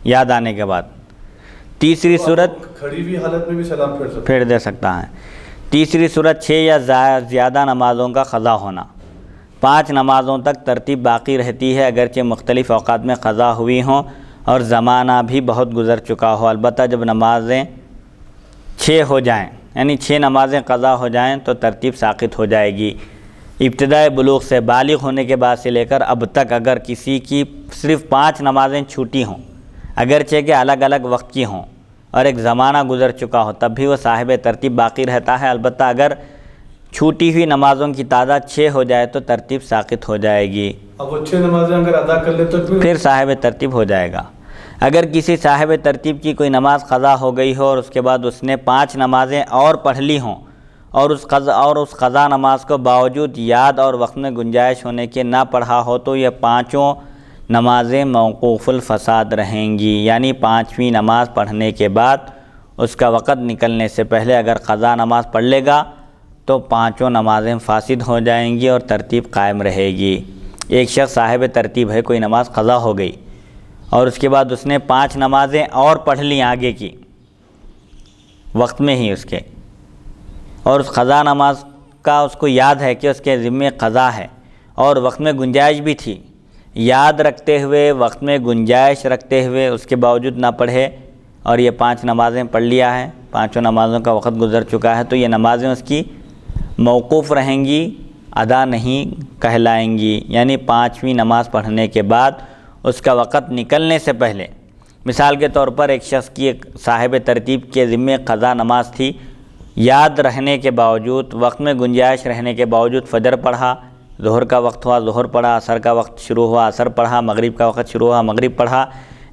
یاد آنے کے بعد۔ تیسری صورت کھڑی ہوئی حالت میں بھی سلام پھیر دے سکتا ہے۔ تیسری صورت 6 یا زیادہ نمازوں کا قضا ہونا۔ 5 نمازوں تک ترتیب باقی رہتی ہے، اگرچہ مختلف اوقات میں قضا ہوئی ہوں اور زمانہ بھی بہت گزر چکا ہو۔ البتہ جب نمازیں 6 ہو جائیں، یعنی 6 نمازیں قضا ہو جائیں تو ترتیب ساقط ہو جائے گی۔ ابتدائے بلوغ سے بالغ ہونے کے بعد سے لے کر اب تک اگر کسی کی صرف 5 نمازیں چھوٹی ہوں، اگرچہ کہ الگ الگ وقت کی ہوں اور ایک زمانہ گزر چکا ہو، تب بھی وہ صاحب ترتیب باقی رہتا ہے۔ البتہ اگر چھوٹی ہوئی نمازوں کی تعداد 6 ہو جائے تو ترتیب ساقط ہو جائے گی، اب وہ 6 نمازیں اگر ادا کر لے تو پھر صاحب ترتیب ہو جائے گا۔ اگر کسی صاحب ترتیب کی کوئی نماز قضا ہو گئی ہو اور اس کے بعد اس نے 5 نمازیں اور پڑھ لی ہوں اور اس قضا نماز کو باوجود یاد اور وقت میں گنجائش ہونے کے نہ پڑھا ہو تو یہ 5 نمازیں موقوف الفساد رہیں گی، یعنی 5ویں نماز پڑھنے کے بعد اس کا وقت نکلنے سے پہلے اگر قضا نماز پڑھ لے گا تو 5 نمازیں فاسد ہو جائیں گی اور ترتیب قائم رہے گی۔ ایک شخص صاحب ترتیب ہے، کوئی نماز قضا ہو گئی اور اس کے بعد اس نے 5 نمازیں اور پڑھ لیں آگے کی وقت میں ہی اس کے، اور اس قضا نماز کا اس کو یاد ہے کہ اس کے ذمے قضا ہے اور وقت میں گنجائش بھی تھی، یاد رکھتے ہوئے وقت میں گنجائش رکھتے ہوئے اس کے باوجود نہ پڑھے اور یہ 5 نمازیں پڑھ لیا ہے، 5 نمازوں کا وقت گزر چکا ہے، تو یہ نمازیں اس کی موقوف رہیں گی، ادا نہیں کہلائیں گی، یعنی 5ویں نماز پڑھنے کے بعد اس کا وقت نکلنے سے پہلے۔ مثال کے طور پر ایک شخص کی ایک صاحب ترتیب کے ذمے قضا نماز تھی، یاد رہنے کے باوجود وقت میں گنجائش رہنے کے باوجود فجر پڑھا، ظہر کا وقت ہوا ظہر پڑھا، عصر کا وقت شروع ہوا عصر پڑھا، مغرب کا وقت شروع ہوا مغرب پڑھا،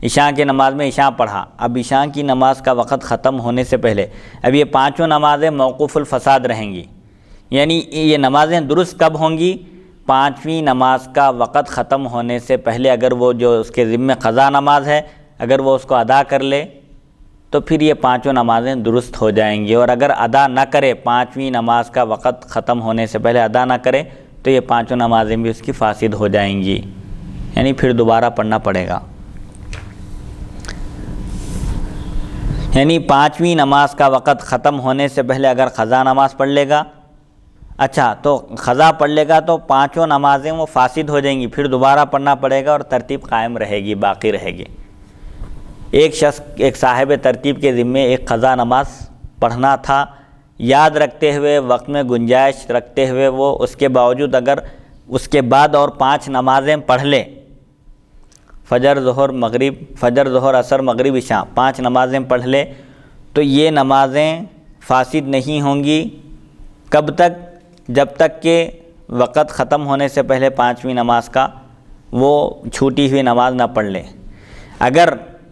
عشاء کی نماز میں عشاء پڑھا۔ اب عشاء کی نماز کا وقت ختم ہونے سے پہلے اب یہ 5 نمازیں موقوف الفساد رہیں گی، یعنی یہ نمازیں درست کب ہوں گی؟ 5ویں نماز کا وقت ختم ہونے سے پہلے اگر وہ جو اس کے ذمے قضا نماز ہے اگر وہ اس کو ادا کر لے تو پھر یہ 5 نمازیں درست ہو جائیں گی، اور اگر ادا نہ کرے 5ویں نماز کا وقت ختم ہونے سے پہلے ادا نہ کرے تو یہ 5 نمازیں بھی اس کی فاسد ہو جائیں گی، یعنی پھر دوبارہ پڑھنا پڑے گا۔ یعنی 5ویں نماز کا وقت ختم ہونے سے پہلے اگر قضا نماز پڑھ لے گا، اچھا تو قضا پڑھ لے گا تو 5 نمازیں وہ فاسد ہو جائیں گی، پھر دوبارہ پڑھنا پڑے گا اور ترتیب قائم رہے گی، باقی رہے گی۔ ایک شخص ایک صاحب ترتیب کے ذمے ایک قضا نماز پڑھنا تھا، یاد رکھتے ہوئے وقت میں گنجائش رکھتے ہوئے وہ اس کے باوجود اگر اس کے بعد اور 5 نمازیں پڑھ لے، فجر ظہر عصر مغرب عشاء 5 نمازیں پڑھ لے تو یہ نمازیں فاسد نہیں ہوں گی، کب تک؟ جب تک کہ وقت ختم ہونے سے پہلے 5ویں نماز کا وہ چھوٹی ہوئی نماز نہ پڑھ لے۔ اگر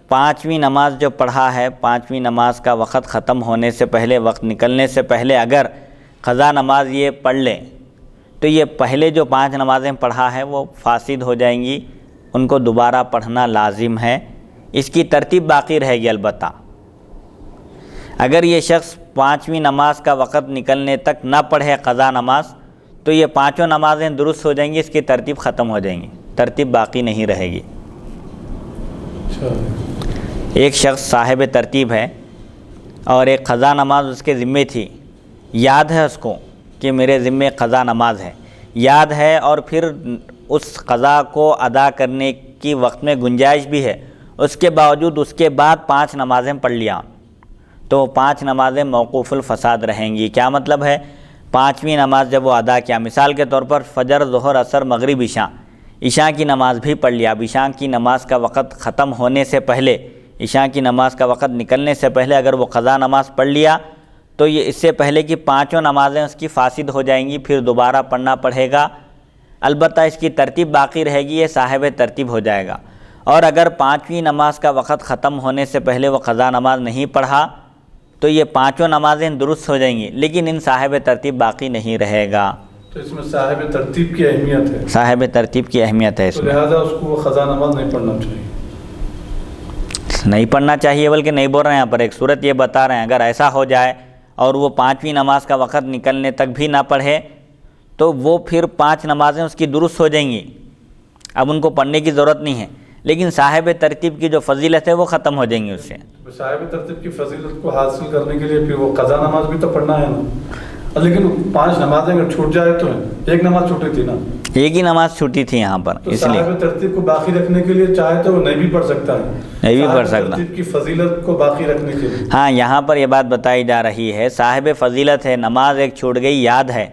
5ویں نماز جو پڑھا ہے 5ویں نماز کا وقت ختم ہونے سے پہلے وقت نکلنے سے پہلے اگر قضا نماز یہ پڑھ لے تو یہ پہلے جو 5 نمازیں پڑھا ہے وہ فاسد ہو جائیں گی، ان کو دوبارہ پڑھنا لازم ہے، اس کی ترتیب باقی رہے گی۔ البتہ اگر یہ شخص 5ویں نماز کا وقت نکلنے تک نہ پڑھے قضا نماز تو یہ 5 نمازیں درست ہو جائیں گی، اس کی ترتیب ختم ہو جائیں گی، ترتیب باقی نہیں رہے گی۔ ایک شخص صاحب ترتیب ہے اور ایک قضا نماز اس کے ذمے تھی، یاد ہے اس کو کہ میرے ذمے قضا نماز ہے، یاد ہے اور پھر اس قضا کو ادا کرنے کی وقت میں گنجائش بھی ہے، اس کے باوجود اس کے بعد 5 نمازیں پڑھ لیا تو 5 نمازیں موقوف الفساد رہیں گی۔ کیا مطلب ہے؟ 5ویں نماز جب وہ ادا کیا، مثال کے طور پر فجر ظہر عصر مغرب عشاء کی نماز بھی پڑھ لیا، اب عشاء کی نماز کا وقت ختم ہونے سے پہلے عشاء کی نماز کا وقت نکلنے سے پہلے اگر وہ قضا نماز پڑھ لیا تو یہ اس سے پہلے کی 5 نمازیں اس کی فاسد ہو جائیں گی، پھر دوبارہ پڑھنا پڑے گا، البتہ اس کی ترتیب باقی رہے گی، یہ صاحب ترتیب ہو جائے گا۔ اور اگر 5ویں نماز کا وقت ختم ہونے سے پہلے وہ قضا نماز نہیں پڑھا تو یہ 5 نمازیں درست ہو جائیں گی، لیکن ان صاحب ترتیب باقی نہیں رہے گا۔ تو اس میں صاحب ترتیب کی اہمیت ہے، صاحب ترتیب کی اہمیت ہے اس میں، لہذا اس کو وہ قضا نماز نہیں پڑھنا چاہیے، نہیں پڑھنا چاہیے، بلکہ نہیں بول رہے ہیں یہاں پر ایک صورت یہ بتا رہے ہیں، اگر ایسا ہو جائے اور وہ 5ویں نماز کا وقت نکلنے تک بھی نہ پڑھے تو وہ پھر 5 نمازیں اس کی درست ہو جائیں گی، اب ان کو پڑھنے کی ضرورت نہیں ہے، لیکن صاحب ترتیب کی جو فضیلت ہے وہ ختم ہو جائیں گی اس سے۔ صاحب ترتیب کی فضیلت کو حاصل کرنے کے لیے پھر وہ قضا نماز بھی تو پڑھنا ہے نا، لیکن 5 نمازیں اگر چھوٹ جائے تو ایک نماز چھوٹی تھی نا، ایک ہی نماز چھوٹی تھی یہاں پر، تو اس لیے صاحب ترتیب کو باقی رکھنے کے لیے چاہے تو وہ نہیں بھی پڑھ سکتا ہے، نہیں بھی پڑھ سکتا۔ ترتیب کی فضیلت کو باقی رکھنے کے لیے ہاں یہاں پر یہ بات بتائی جا رہی ہے، صاحب فضیلت ہے، نماز ایک چھوٹ گئی، یاد ہے،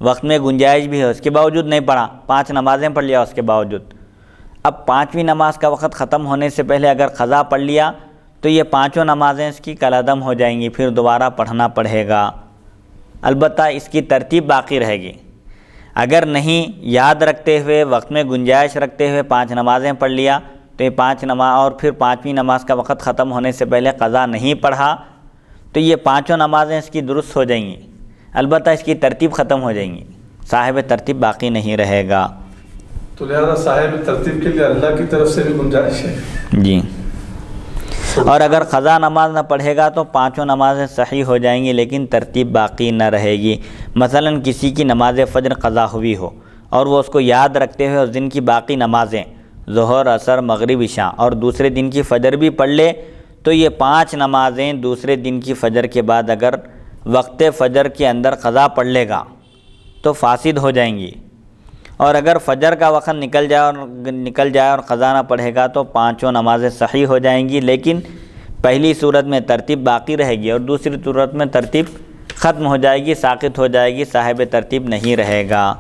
وقت میں گنجائش بھی ہے، اس کے باوجود نہیں پڑھا، 5 نمازیں پڑھ لیا اس کے باوجود، اب 5ویں نماز کا وقت ختم ہونے سے پہلے اگر قضا پڑھ لیا تو یہ 5 نمازیں اس کی کالعدم ہو جائیں گی، پھر دوبارہ پڑھنا پڑے گا، البتہ اس کی ترتیب باقی رہے گی۔ اگر نہیں یاد رکھتے ہوئے، وقت میں گنجائش رکھتے ہوئے 5 نمازیں پڑھ لیا تو یہ 5 نماز، اور پھر 5ویں نماز کا وقت ختم ہونے سے پہلے قضا نہیں پڑھا تو یہ 5 نمازیں اس کی درست ہو جائیں گی، البتہ اس کی ترتیب ختم ہو جائیں گی، صاحب ترتیب باقی نہیں رہے گا۔ تو لہذا صاحب ترتیب کے لیے اللہ کی طرف سے بھی گنجائش ہے۔ جی، اور اگر قضا نماز نہ پڑھے گا تو 5 نمازیں صحیح ہو جائیں گی لیکن ترتیب باقی نہ رہے گی۔ مثلا کسی کی نماز فجر قضا ہوئی ہو اور وہ اس کو یاد رکھتے ہوئے اس دن کی باقی نمازیں ظہر، عصر، مغرب، عشاء اور دوسرے دن کی فجر بھی پڑھ لے تو یہ 5 نمازیں دوسرے دن کی فجر کے بعد اگر وقت فجر کے اندر قضا پڑھ لے گا تو فاسد ہو جائیں گی، اور اگر فجر کا وقت نکل جائے اور قضا نہ پڑھے گا تو 5 نمازیں صحیح ہو جائیں گی، لیکن پہلی صورت میں ترتیب باقی رہے گی اور دوسری صورت میں ترتیب ختم ہو جائے گی، ساقط ہو جائے گی، صاحب ترتیب نہیں رہے گا۔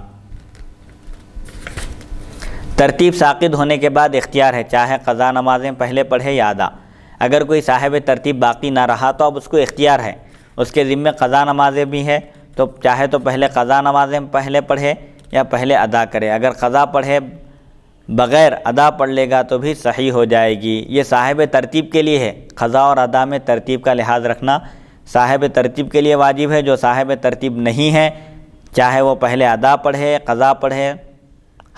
ترتیب ساقط ہونے کے بعد اختیار ہے، چاہے قضا نمازیں پہلے پڑھے یا ادا۔ اگر کوئی صاحب ترتیب باقی نہ رہا تو اب اس کو اختیار ہے، اس کے ذمے قضا نمازیں بھی ہے تو چاہے تو پہلے قضا نمازیں پہلے پڑھے یا پہلے ادا کرے، اگر قضا پڑھے بغیر ادا پڑھ لے گا تو بھی صحیح ہو جائے گی۔ یہ صاحب ترتیب کے لیے ہے، قضا اور ادا میں ترتیب کا لحاظ رکھنا صاحب ترتیب کے لیے واجب ہے، جو صاحب ترتیب نہیں ہے چاہے وہ پہلے ادا پڑھے قضا پڑھے،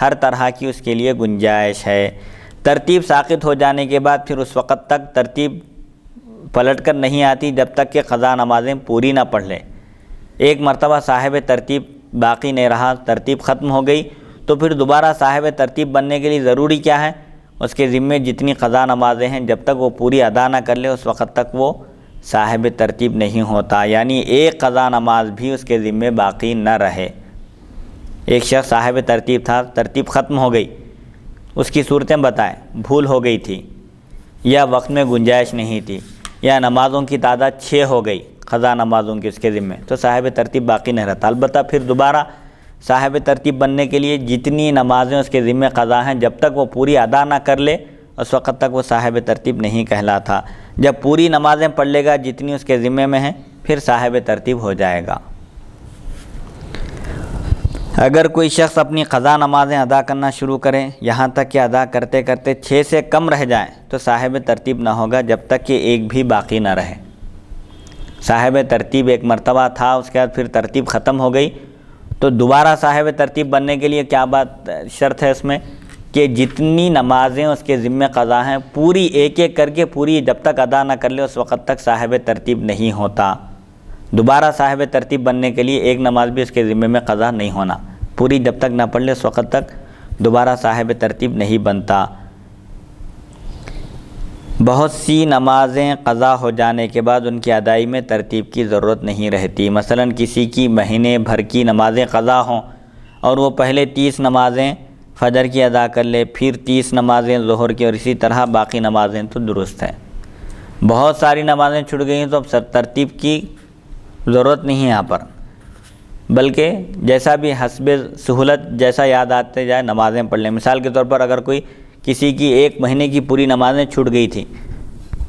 ہر طرح کی اس کے لیے گنجائش ہے۔ ترتیب ساقط ہو جانے کے بعد پھر اس وقت تک ترتیب پلٹ کر نہیں آتی جب تک کہ قضا نمازیں پوری نہ پڑھ لے۔ ایک مرتبہ صاحب ترتیب باقی نہیں رہا، ترتیب ختم ہو گئی تو پھر دوبارہ صاحب ترتیب بننے کے لیے ضروری کیا ہے؟ اس کے ذمے جتنی قضا نمازیں ہیں جب تک وہ پوری ادا نہ کر لے اس وقت تک وہ صاحب ترتیب نہیں ہوتا، یعنی ایک قضا نماز بھی اس کے ذمے باقی نہ رہے۔ ایک شخص صاحب ترتیب تھا، ترتیب ختم ہو گئی، اس کی صورتیں بتائیں، بھول ہو گئی تھی یا وقت میں گنجائش نہیں تھی یا نمازوں کی تعداد 6 ہو گئی قضا نمازوں کی اس کے ذمے، تو صاحب ترتیب باقی نہیں رہتا، البتہ پھر دوبارہ صاحب ترتیب بننے کے لیے جتنی نمازیں اس کے ذمے قضا ہیں جب تک وہ پوری ادا نہ کر لے اس وقت تک وہ صاحب ترتیب نہیں کہلاتا، جب پوری نمازیں پڑھ لے گا جتنی اس کے ذمے میں ہیں پھر صاحب ترتیب ہو جائے گا۔ اگر کوئی شخص اپنی قضا نمازیں ادا کرنا شروع کرے یہاں تک کہ ادا کرتے کرتے 6 سے کم رہ جائیں تو صاحب ترتیب نہ ہوگا جب تک کہ ایک بھی باقی نہ رہے۔ صاحب ترتیب ایک مرتبہ تھا، اس کے بعد پھر ترتیب ختم ہو گئی تو دوبارہ صاحب ترتیب بننے کے لیے کیا بات شرط ہے اس میں کہ جتنی نمازیں اس کے ذمے قضا ہیں پوری ایک ایک کر کے پوری جب تک ادا نہ کر لے اس وقت تک صاحب ترتیب نہیں ہوتا۔ دوبارہ صاحب ترتیب بننے کے لیے ایک نماز بھی اس کے ذمے میں قضا نہیں ہونا، پوری جب تک نہ پڑھ لے اس وقت تک دوبارہ صاحب ترتیب نہیں بنتا۔ بہت سی نمازیں قضا ہو جانے کے بعد ان کی ادائی میں ترتیب کی ضرورت نہیں رہتی، مثلا کسی کی مہینے بھر کی نمازیں قضا ہوں اور وہ پہلے 30 نمازیں فجر کی ادا کر لے، پھر 30 نمازیں ظہر کی اور اسی طرح باقی نمازیں تو درست ہیں۔ بہت ساری نمازیں چھوٹ گئی ہیں تو اب ترتیب کی ضرورت نہیں ہے یہاں پر، بلکہ جیسا بھی حسب سہولت جیسا یاد آتے جائے نمازیں پڑھ لیں۔ مثال کے طور پر اگر کوئی کسی کی 1 مہینے کی پوری نمازیں چھوٹ گئی تھی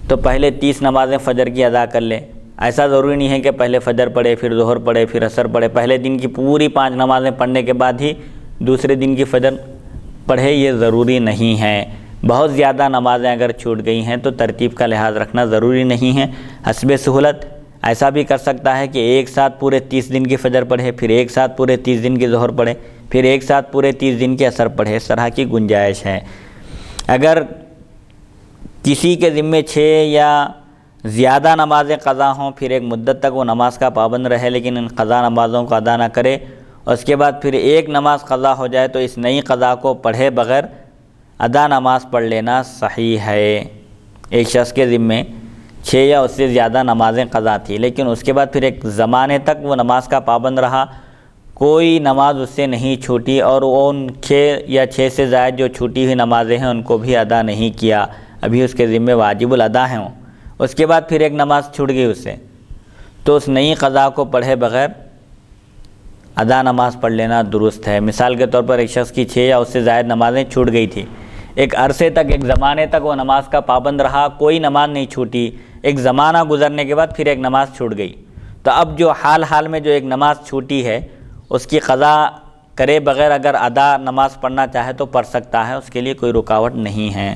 تو پہلے 30 نمازیں فجر کی ادا کر لے، ایسا ضروری نہیں ہے کہ پہلے فجر پڑھے پھر ظہر پڑھے پھر عصر پڑھے، پہلے دن کی پوری 5 نمازیں پڑھنے کے بعد ہی دوسرے دن کی فجر پڑھے، یہ ضروری نہیں ہے۔ بہت زیادہ نمازیں اگر چھوٹ گئی ہیں تو ترتیب کا لحاظ رکھنا ضروری نہیں ہے، حسب سہولت ایسا بھی کر سکتا ہے کہ ایک ساتھ پورے 30 دن کی فجر پڑھے، پھر ایک ساتھ پورے 30 دن کی ظہر پڑھے، پھر ایک ساتھ پورے 30 دن کے عصر پڑھے، اس طرح کی گنجائش ہے۔ اگر کسی کے ذمے 6 یا زیادہ نمازیں قضا ہوں پھر ایک مدت تک وہ نماز کا پابند رہے لیکن ان قضا نمازوں کو ادا نہ کرے، اس کے بعد پھر ایک نماز قضا ہو جائے تو اس نئی قضا کو پڑھے بغیر ادا نماز پڑھ لینا صحیح ہے۔ ایک شخص کے ذمے 6 یا اس سے زیادہ نمازیں قضا تھی لیکن اس کے بعد پھر ایک زمانے تک وہ نماز کا پابند رہا، کوئی نماز اس سے نہیں چھوٹی، اور ان 6 یا 6 سے زائد جو چھوٹی ہوئی نمازیں ہیں ان کو بھی ادا نہیں کیا، ابھی اس کے ذمہ واجب الادا ہیں وہ، اس کے بعد پھر ایک نماز چھوٹ گئی اس سے، تو اس نئی قضا کو پڑھے بغیر ادا نماز پڑھ لینا درست ہے۔ مثال کے طور پر ایک شخص کی 6 یا اس سے زائد نمازیں چھوٹ گئی تھی، ایک عرصے تک، ایک زمانے تک وہ نماز کا پابند رہا، کوئی نماز نہیں چھوٹی، ایک زمانہ گزرنے کے بعد پھر ایک نماز چھوٹ گئی، تو اب جو حال میں جو ایک نماز چھوٹی ہے اس کی قضا کرے بغیر اگر ادا نماز پڑھنا چاہے تو پڑھ سکتا ہے، اس کے لیے کوئی رکاوٹ نہیں ہے۔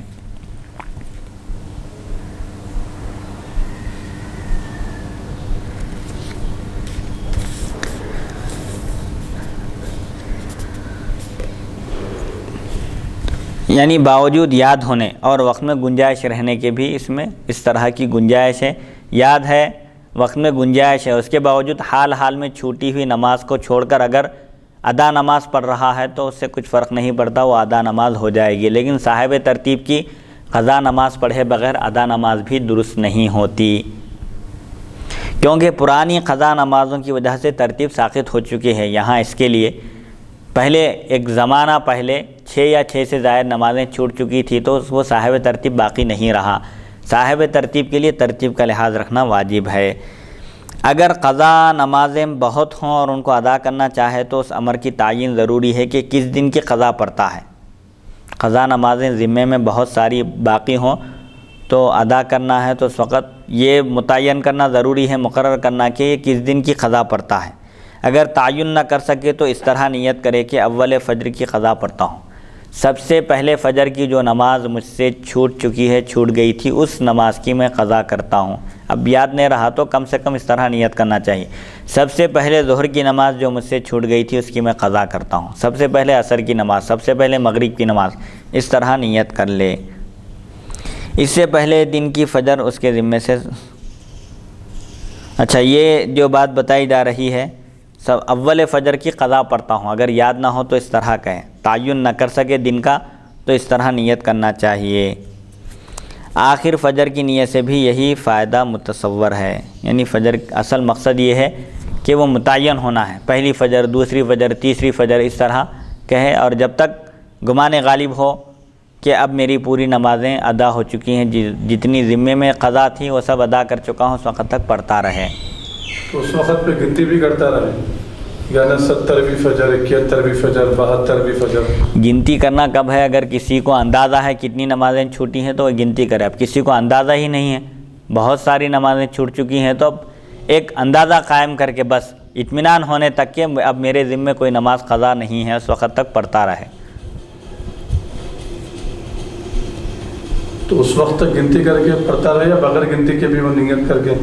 یعنی باوجود یاد ہونے اور وقت میں گنجائش رہنے کے بھی اس میں اس طرح کی گنجائش ہے، یاد ہے، وقت میں گنجائش ہے، اس کے باوجود حال میں چھوٹی ہوئی نماز کو چھوڑ کر اگر ادا نماز پڑھ رہا ہے تو اس سے کچھ فرق نہیں پڑتا، وہ ادا نماز ہو جائے گی، لیکن صاحب ترتیب کی قضا نماز پڑھے بغیر ادا نماز بھی درست نہیں ہوتی، کیونکہ پرانی قضا نمازوں کی وجہ سے ترتیب ساقط ہو چکی ہے۔ یہاں اس کے لیے پہلے ایک زمانہ پہلے 6 یا 6 سے زائد نمازیں چھوٹ چکی تھی تو وہ صاحب ترتیب باقی نہیں رہا، صاحب ترتیب کے لیے ترتیب کا لحاظ رکھنا واجب ہے۔ اگر قضا نمازیں بہت ہوں اور ان کو ادا کرنا چاہے تو اس امر کی تعین ضروری ہے کہ کس دن کی قضا پڑتا ہے۔ قضا نمازیں ذمے میں بہت ساری باقی ہوں تو ادا کرنا ہے تو اس وقت یہ متعین کرنا ضروری ہے، مقرر کرنا کہ یہ کس دن کی قضا پڑتا ہے۔ اگر تعین نہ کر سکے تو اس طرح نیت کرے کہ اول فجر کی قضا پڑھتا ہوں، سب سے پہلے فجر کی جو نماز مجھ سے چھوٹ چکی ہے، چھوٹ گئی تھی، اس نماز کی میں قضا کرتا ہوں۔ اب یاد نہیں رہا تو کم سے کم اس طرح نیت کرنا چاہیے، سب سے پہلے ظہر کی نماز جو مجھ سے چھوٹ گئی تھی اس کی میں قضا کرتا ہوں، سب سے پہلے عصر کی نماز، سب سے پہلے مغرب کی نماز، اس طرح نیت کر لے۔ اس سے پہلے دن کی فجر اس کے ذمے سے، اچھا یہ جو بات بتائی جا رہی ہے سب اول فجر کی قضا پڑھتا ہوں، اگر یاد نہ ہو تو اس طرح کہیں، تعین نہ کر سکے دن کا تو اس طرح نیت کرنا چاہیے۔ آخر فجر کی نیت سے بھی یہی فائدہ متصور ہے، یعنی فجر اصل مقصد یہ ہے کہ وہ متعین ہونا ہے، پہلی فجر، دوسری فجر، تیسری فجر، اس طرح کہے، اور جب تک گمان غالب ہو کہ اب میری پوری نمازیں ادا ہو چکی ہیں، جتنی ذمے میں قضا تھی وہ سب ادا کر چکا ہوں، اس وقت تک پڑھتا رہے۔ تو اس وقت پہ گنتی بھی کرتا رہے، یعنی 70ویں فجر، 71ویں فجر، 72ویں فجر۔ گنتی کرنا کب ہے؟ اگر کسی کو اندازہ ہے کتنی نمازیں چھوٹی ہیں تو وہ گنتی کرے، اب کسی کو اندازہ ہی نہیں ہے، بہت ساری نمازیں چھوٹ چکی ہیں تو اب ایک اندازہ قائم کر کے بس اطمینان ہونے تک کہ اب میرے ذمے کوئی نماز قضا نہیں ہے، اس وقت تک پڑھتا رہے۔ تو اس وقت تک گنتی کر کے پڑھتا رہے یا بغیر گنتی کے بھی وہ نیت کر کے،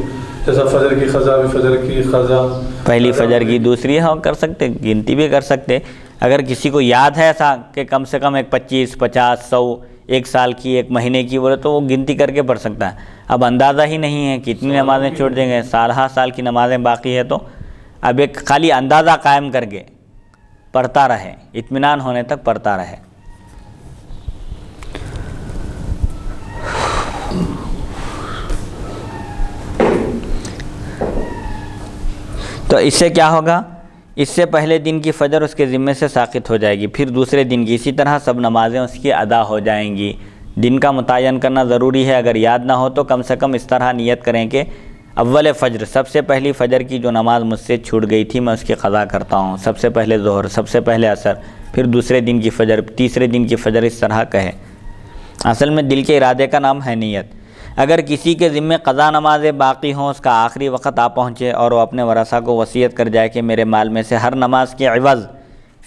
جیسا فجر کی قضا بھی، فجر کی قضا پہلی فجر کی، دوسری ہاں کر سکتے، گنتی بھی کر سکتے۔ اگر کسی کو یاد ہے ایسا کہ کم سے کم ایک 25، 50، 100، ایک سال کی، ایک مہینے کی بولے تو وہ گنتی کر کے پڑھ سکتا ہے۔ اب اندازہ ہی نہیں ہے کتنی نمازیں چھوٹ دیں گے، سال کی نمازیں باقی ہے تو اب ایک خالی اندازہ قائم کر کے پڑھتا رہے، اطمینان ہونے تک پڑھتا رہے۔ تو اس سے کیا ہوگا؟ اس سے پہلے دن کی فجر اس کے ذمے سے ساقط ہو جائے گی، پھر دوسرے دن کی، اسی طرح سب نمازیں اس کی ادا ہو جائیں گی۔ دن کا متعین کرنا ضروری ہے، اگر یاد نہ ہو تو کم سے کم اس طرح نیت کریں کہ اول فجر، سب سے پہلی فجر کی جو نماز مجھ سے چھوٹ گئی تھی میں اس کی قضا کرتا ہوں، سب سے پہلے ظہر، سب سے پہلے عصر، پھر دوسرے دن کی فجر، تیسرے دن کی فجر، اس طرح کہے۔ اصل میں دل کے ارادے کا نام ہے نیت۔ اگر کسی کے ذمے قضا نمازیں باقی ہوں، اس کا آخری وقت آ پہنچے اور وہ اپنے ورثاء کو وصیت کر جائے کہ میرے مال میں سے ہر نماز کے عوض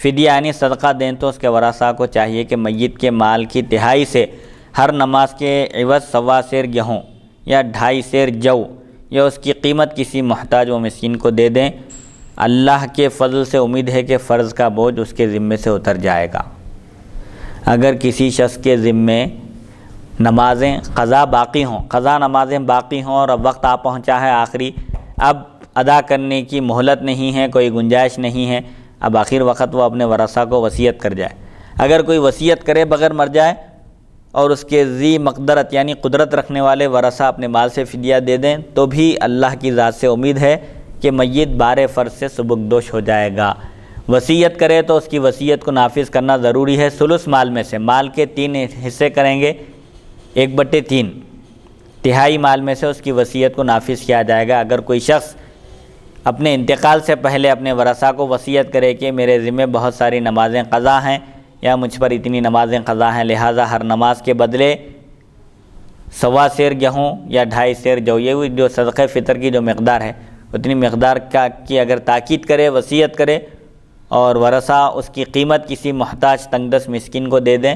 فدیہ یعنی صدقہ دیں، تو اس کے ورثاء کو چاہیے کہ میت کے مال کی تہائی سے ہر نماز کے عوض 1.25 سیر گیہوں یا 2.5 سیر جو یا اس کی قیمت کسی محتاج و مسکین کو دے دیں۔ اللہ کے فضل سے امید ہے کہ فرض کا بوجھ اس کے ذمے سے اتر جائے گا۔ اگر کسی شخص کے ذمے نمازیں قضا باقی ہوں، قضا نمازیں باقی ہوں اور اب وقت آ پہنچا ہے آخری، اب ادا کرنے کی مہلت نہیں ہے، کوئی گنجائش نہیں ہے، اب آخر وقت وہ اپنے ورثاء کو وصیت کر جائے۔ اگر کوئی وصیت کرے بغیر مر جائے اور اس کے ذی مقدرت یعنی قدرت رکھنے والے ورثاء اپنے مال سے فدیہ دے دیں تو بھی اللہ کی ذات سے امید ہے کہ میت بار فرض سے سبکدوش ہو جائے گا۔ وصیت کرے تو اس کی وصیت کو نافذ کرنا ضروری ہے۔ ثلث مال میں سے، مال کے 3 حصے کریں گے، 1/3 تہائی مال میں سے اس کی وصیت کو نافذ کیا جائے گا۔ اگر کوئی شخص اپنے انتقال سے پہلے اپنے ورثاء کو وصیت کرے کہ میرے ذمہ بہت ساری نمازیں قضا ہیں یا مجھ پر اتنی نمازیں قضا ہیں، لہٰذا ہر نماز کے بدلے 1.25 سیر گیہوں یا 2.5 سیر جو، یہ جو صدقہ فطر کی جو مقدار ہے اتنی مقدار کی اگر تاکید کرے، وصیت کرے اور ورثاء اس کی قیمت کسی محتاج تنگ دست مسکین کو دے دیں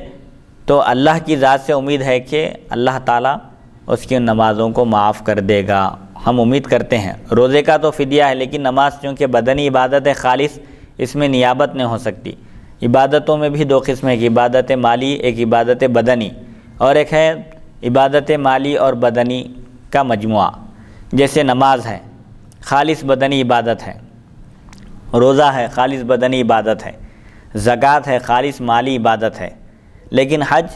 تو اللہ کی ذات سے امید ہے کہ اللہ تعالیٰ اس کی نمازوں کو معاف کر دے گا، ہم امید کرتے ہیں۔ روزے کا تو فدیہ ہے، لیکن نماز چونکہ بدنی عبادت ہے خالص، اس میں نیابت نہیں ہو سکتی۔ عبادتوں میں بھی 2 قسم ہیں، ایک عبادت مالی، ایک عبادت بدنی، اور ایک ہے عبادت مالی اور بدنی کا مجموعہ۔ جیسے نماز ہے، خالص بدنی عبادت ہے، روزہ ہے، خالص بدنی عبادت ہے، زکوٰۃ ہے، خالص مالی عبادت ہے، لیکن حج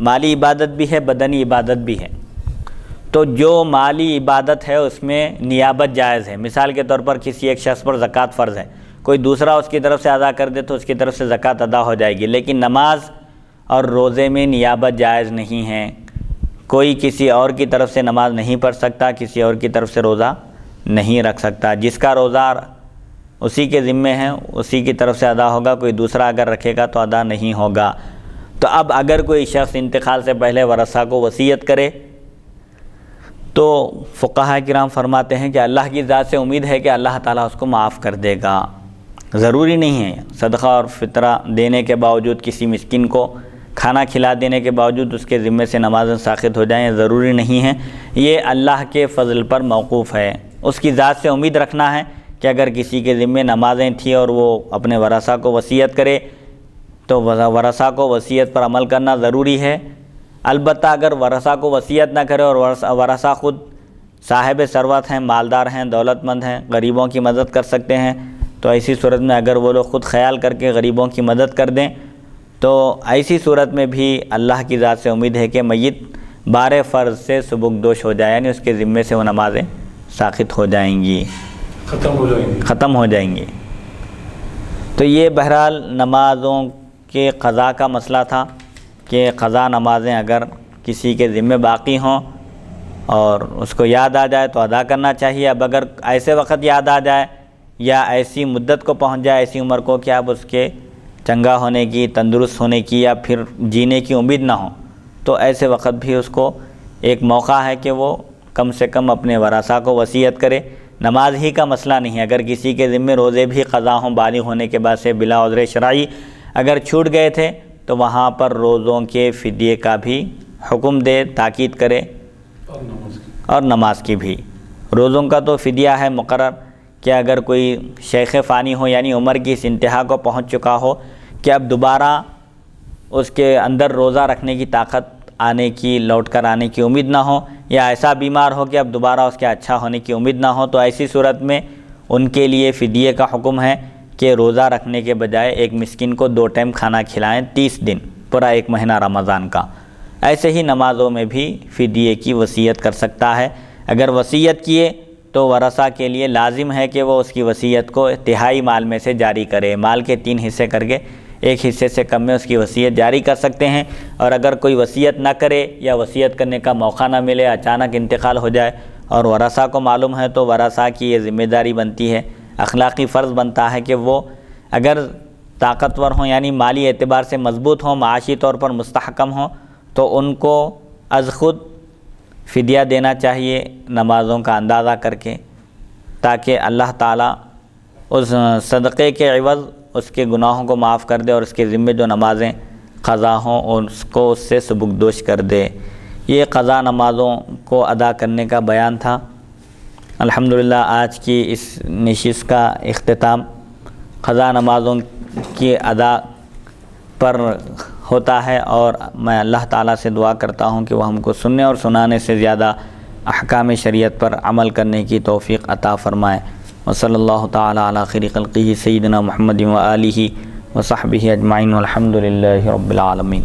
مالی عبادت بھی ہے، بدنی عبادت بھی ہے۔ تو جو مالی عبادت ہے اس میں نیابت جائز ہے۔ مثال کے طور پر کسی ایک شخص پر زکوٰۃ فرض ہے، کوئی دوسرا اس کی طرف سے ادا کر دے تو اس کی طرف سے زکوٰۃ ادا ہو جائے گی، لیکن نماز اور روزے میں نیابت جائز نہیں ہے۔ کوئی کسی اور کی طرف سے نماز نہیں پڑھ سکتا، کسی اور کی طرف سے روزہ نہیں رکھ سکتا۔ جس کا روزہ اسی کے ذمے ہے اسی کی طرف سے ادا ہوگا، کوئی دوسرا اگر رکھے گا تو ادا نہیں ہوگا۔ تو اب اگر کوئی شخص انتقال سے پہلے ورثاء کو وصیت کرے تو فقہاء کرام فرماتے ہیں کہ اللہ کی ذات سے امید ہے کہ اللہ تعالیٰ اس کو معاف کر دے گا۔ ضروری نہیں ہے صدقہ اور فطرہ دینے کے باوجود، کسی مسکین کو کھانا کھلا دینے کے باوجود اس کے ذمے سے نمازیں ساقط ہو جائیں، ضروری نہیں ہے۔ یہ اللہ کے فضل پر موقوف ہے۔ اس کی ذات سے امید رکھنا ہے کہ اگر کسی کے ذمے نمازیں تھیں اور وہ اپنے ورثاء کو وصیت کرے تو ورثاء کو وصیت پر عمل کرنا ضروری ہے۔ البتہ اگر ورثاء کو وصیت نہ کرے اور ورثاء خود صاحب ثروت ہیں، مالدار ہیں، دولت مند ہیں، غریبوں کی مدد کر سکتے ہیں، تو ایسی صورت میں اگر وہ لوگ خود خیال کر کے غریبوں کی مدد کر دیں تو ایسی صورت میں بھی اللہ کی ذات سے امید ہے کہ میت بار فرض سے سبکدوش ہو جائے، یعنی اس کے ذمے سے وہ نمازیں ساقط ہو جائیں گی، ختم ہو جائیں گی۔ تو یہ بہرحال نمازوں کے قضا کا مسئلہ تھا کہ قضا نمازیں اگر کسی کے ذمے باقی ہوں اور اس کو یاد آ جائے تو ادا کرنا چاہیے۔ اب اگر ایسے وقت یاد آ جائے یا ایسی مدت کو پہنچ جائے، ایسی عمر کو کہ اب اس کے چنگا ہونے کی، تندرست ہونے کی یا پھر جینے کی امید نہ ہو، تو ایسے وقت بھی اس کو ایک موقع ہے کہ وہ کم سے کم اپنے ورثاء کو وصیت کرے۔ نماز ہی کا مسئلہ نہیں ہے، اگر کسی کے ذمے روزے بھی قضا ہوں بالغ ہونے کے بعد سے بلا عذر شرعی اگر چھوٹ گئے تھے تو وہاں پر روزوں کے فدیے کا بھی حکم دے، تاکید کرے، اور نماز کی بھی۔ روزوں کا تو فدیہ ہے مقرر کہ اگر کوئی شیخ فانی ہو، یعنی عمر کی اس انتہا کو پہنچ چکا ہو کہ اب دوبارہ اس کے اندر روزہ رکھنے کی طاقت آنے کی، لوٹ کر آنے کی امید نہ ہو، یا ایسا بیمار ہو کہ اب دوبارہ اس کے اچھا ہونے کی امید نہ ہو، تو ایسی صورت میں ان کے لیے فدیے کا حکم ہے کہ روزہ رکھنے کے بجائے ایک مسکین کو 2 ٹائم کھانا کھلائیں 30 دن، پورا 1 مہینہ رمضان کا۔ ایسے ہی نمازوں میں بھی فدیے کی وصیت کر سکتا ہے۔ اگر وصیت کیے تو ورثاء کے لیے لازم ہے کہ وہ اس کی وصیت کو تہائی مال میں سے جاری کرے، مال کے 3 حصے کر کے 1 حصے سے کم میں اس کی وصیت جاری کر سکتے ہیں۔ اور اگر کوئی وصیت نہ کرے یا وصیت کرنے کا موقع نہ ملے، اچانک انتقال ہو جائے اور ورثاء کو معلوم ہے، تو ورثاء کی یہ ذمہ داری بنتی ہے، اخلاقی فرض بنتا ہے کہ وہ اگر طاقتور ہوں، یعنی مالی اعتبار سے مضبوط ہوں، معاشی طور پر مستحکم ہوں، تو ان کو از خود فدیہ دینا چاہیے نمازوں کا اندازہ کر کے، تاکہ اللہ تعالیٰ اس صدقے کے عوض اس کے گناہوں کو معاف کر دے اور اس کے ذمے جو نمازیں قضا ہوں اس کو اس سے سبکدوش کر دے۔ یہ قضا نمازوں کو ادا کرنے کا بیان تھا۔ الحمدللہ آج کی اس نشست کا اختتام قضا نمازوں کی ادا پر ہوتا ہے، اور میں اللہ تعالیٰ سے دعا کرتا ہوں کہ وہ ہم کو سننے اور سنانے سے زیادہ احکام شریعت پر عمل کرنے کی توفیق عطا فرمائے۔ وصلی اللہ تعالیٰ علی خیر خلقہ سیدنا محمد و آلہ و صحبہ اجمعین والحمد للہ رب العالمین۔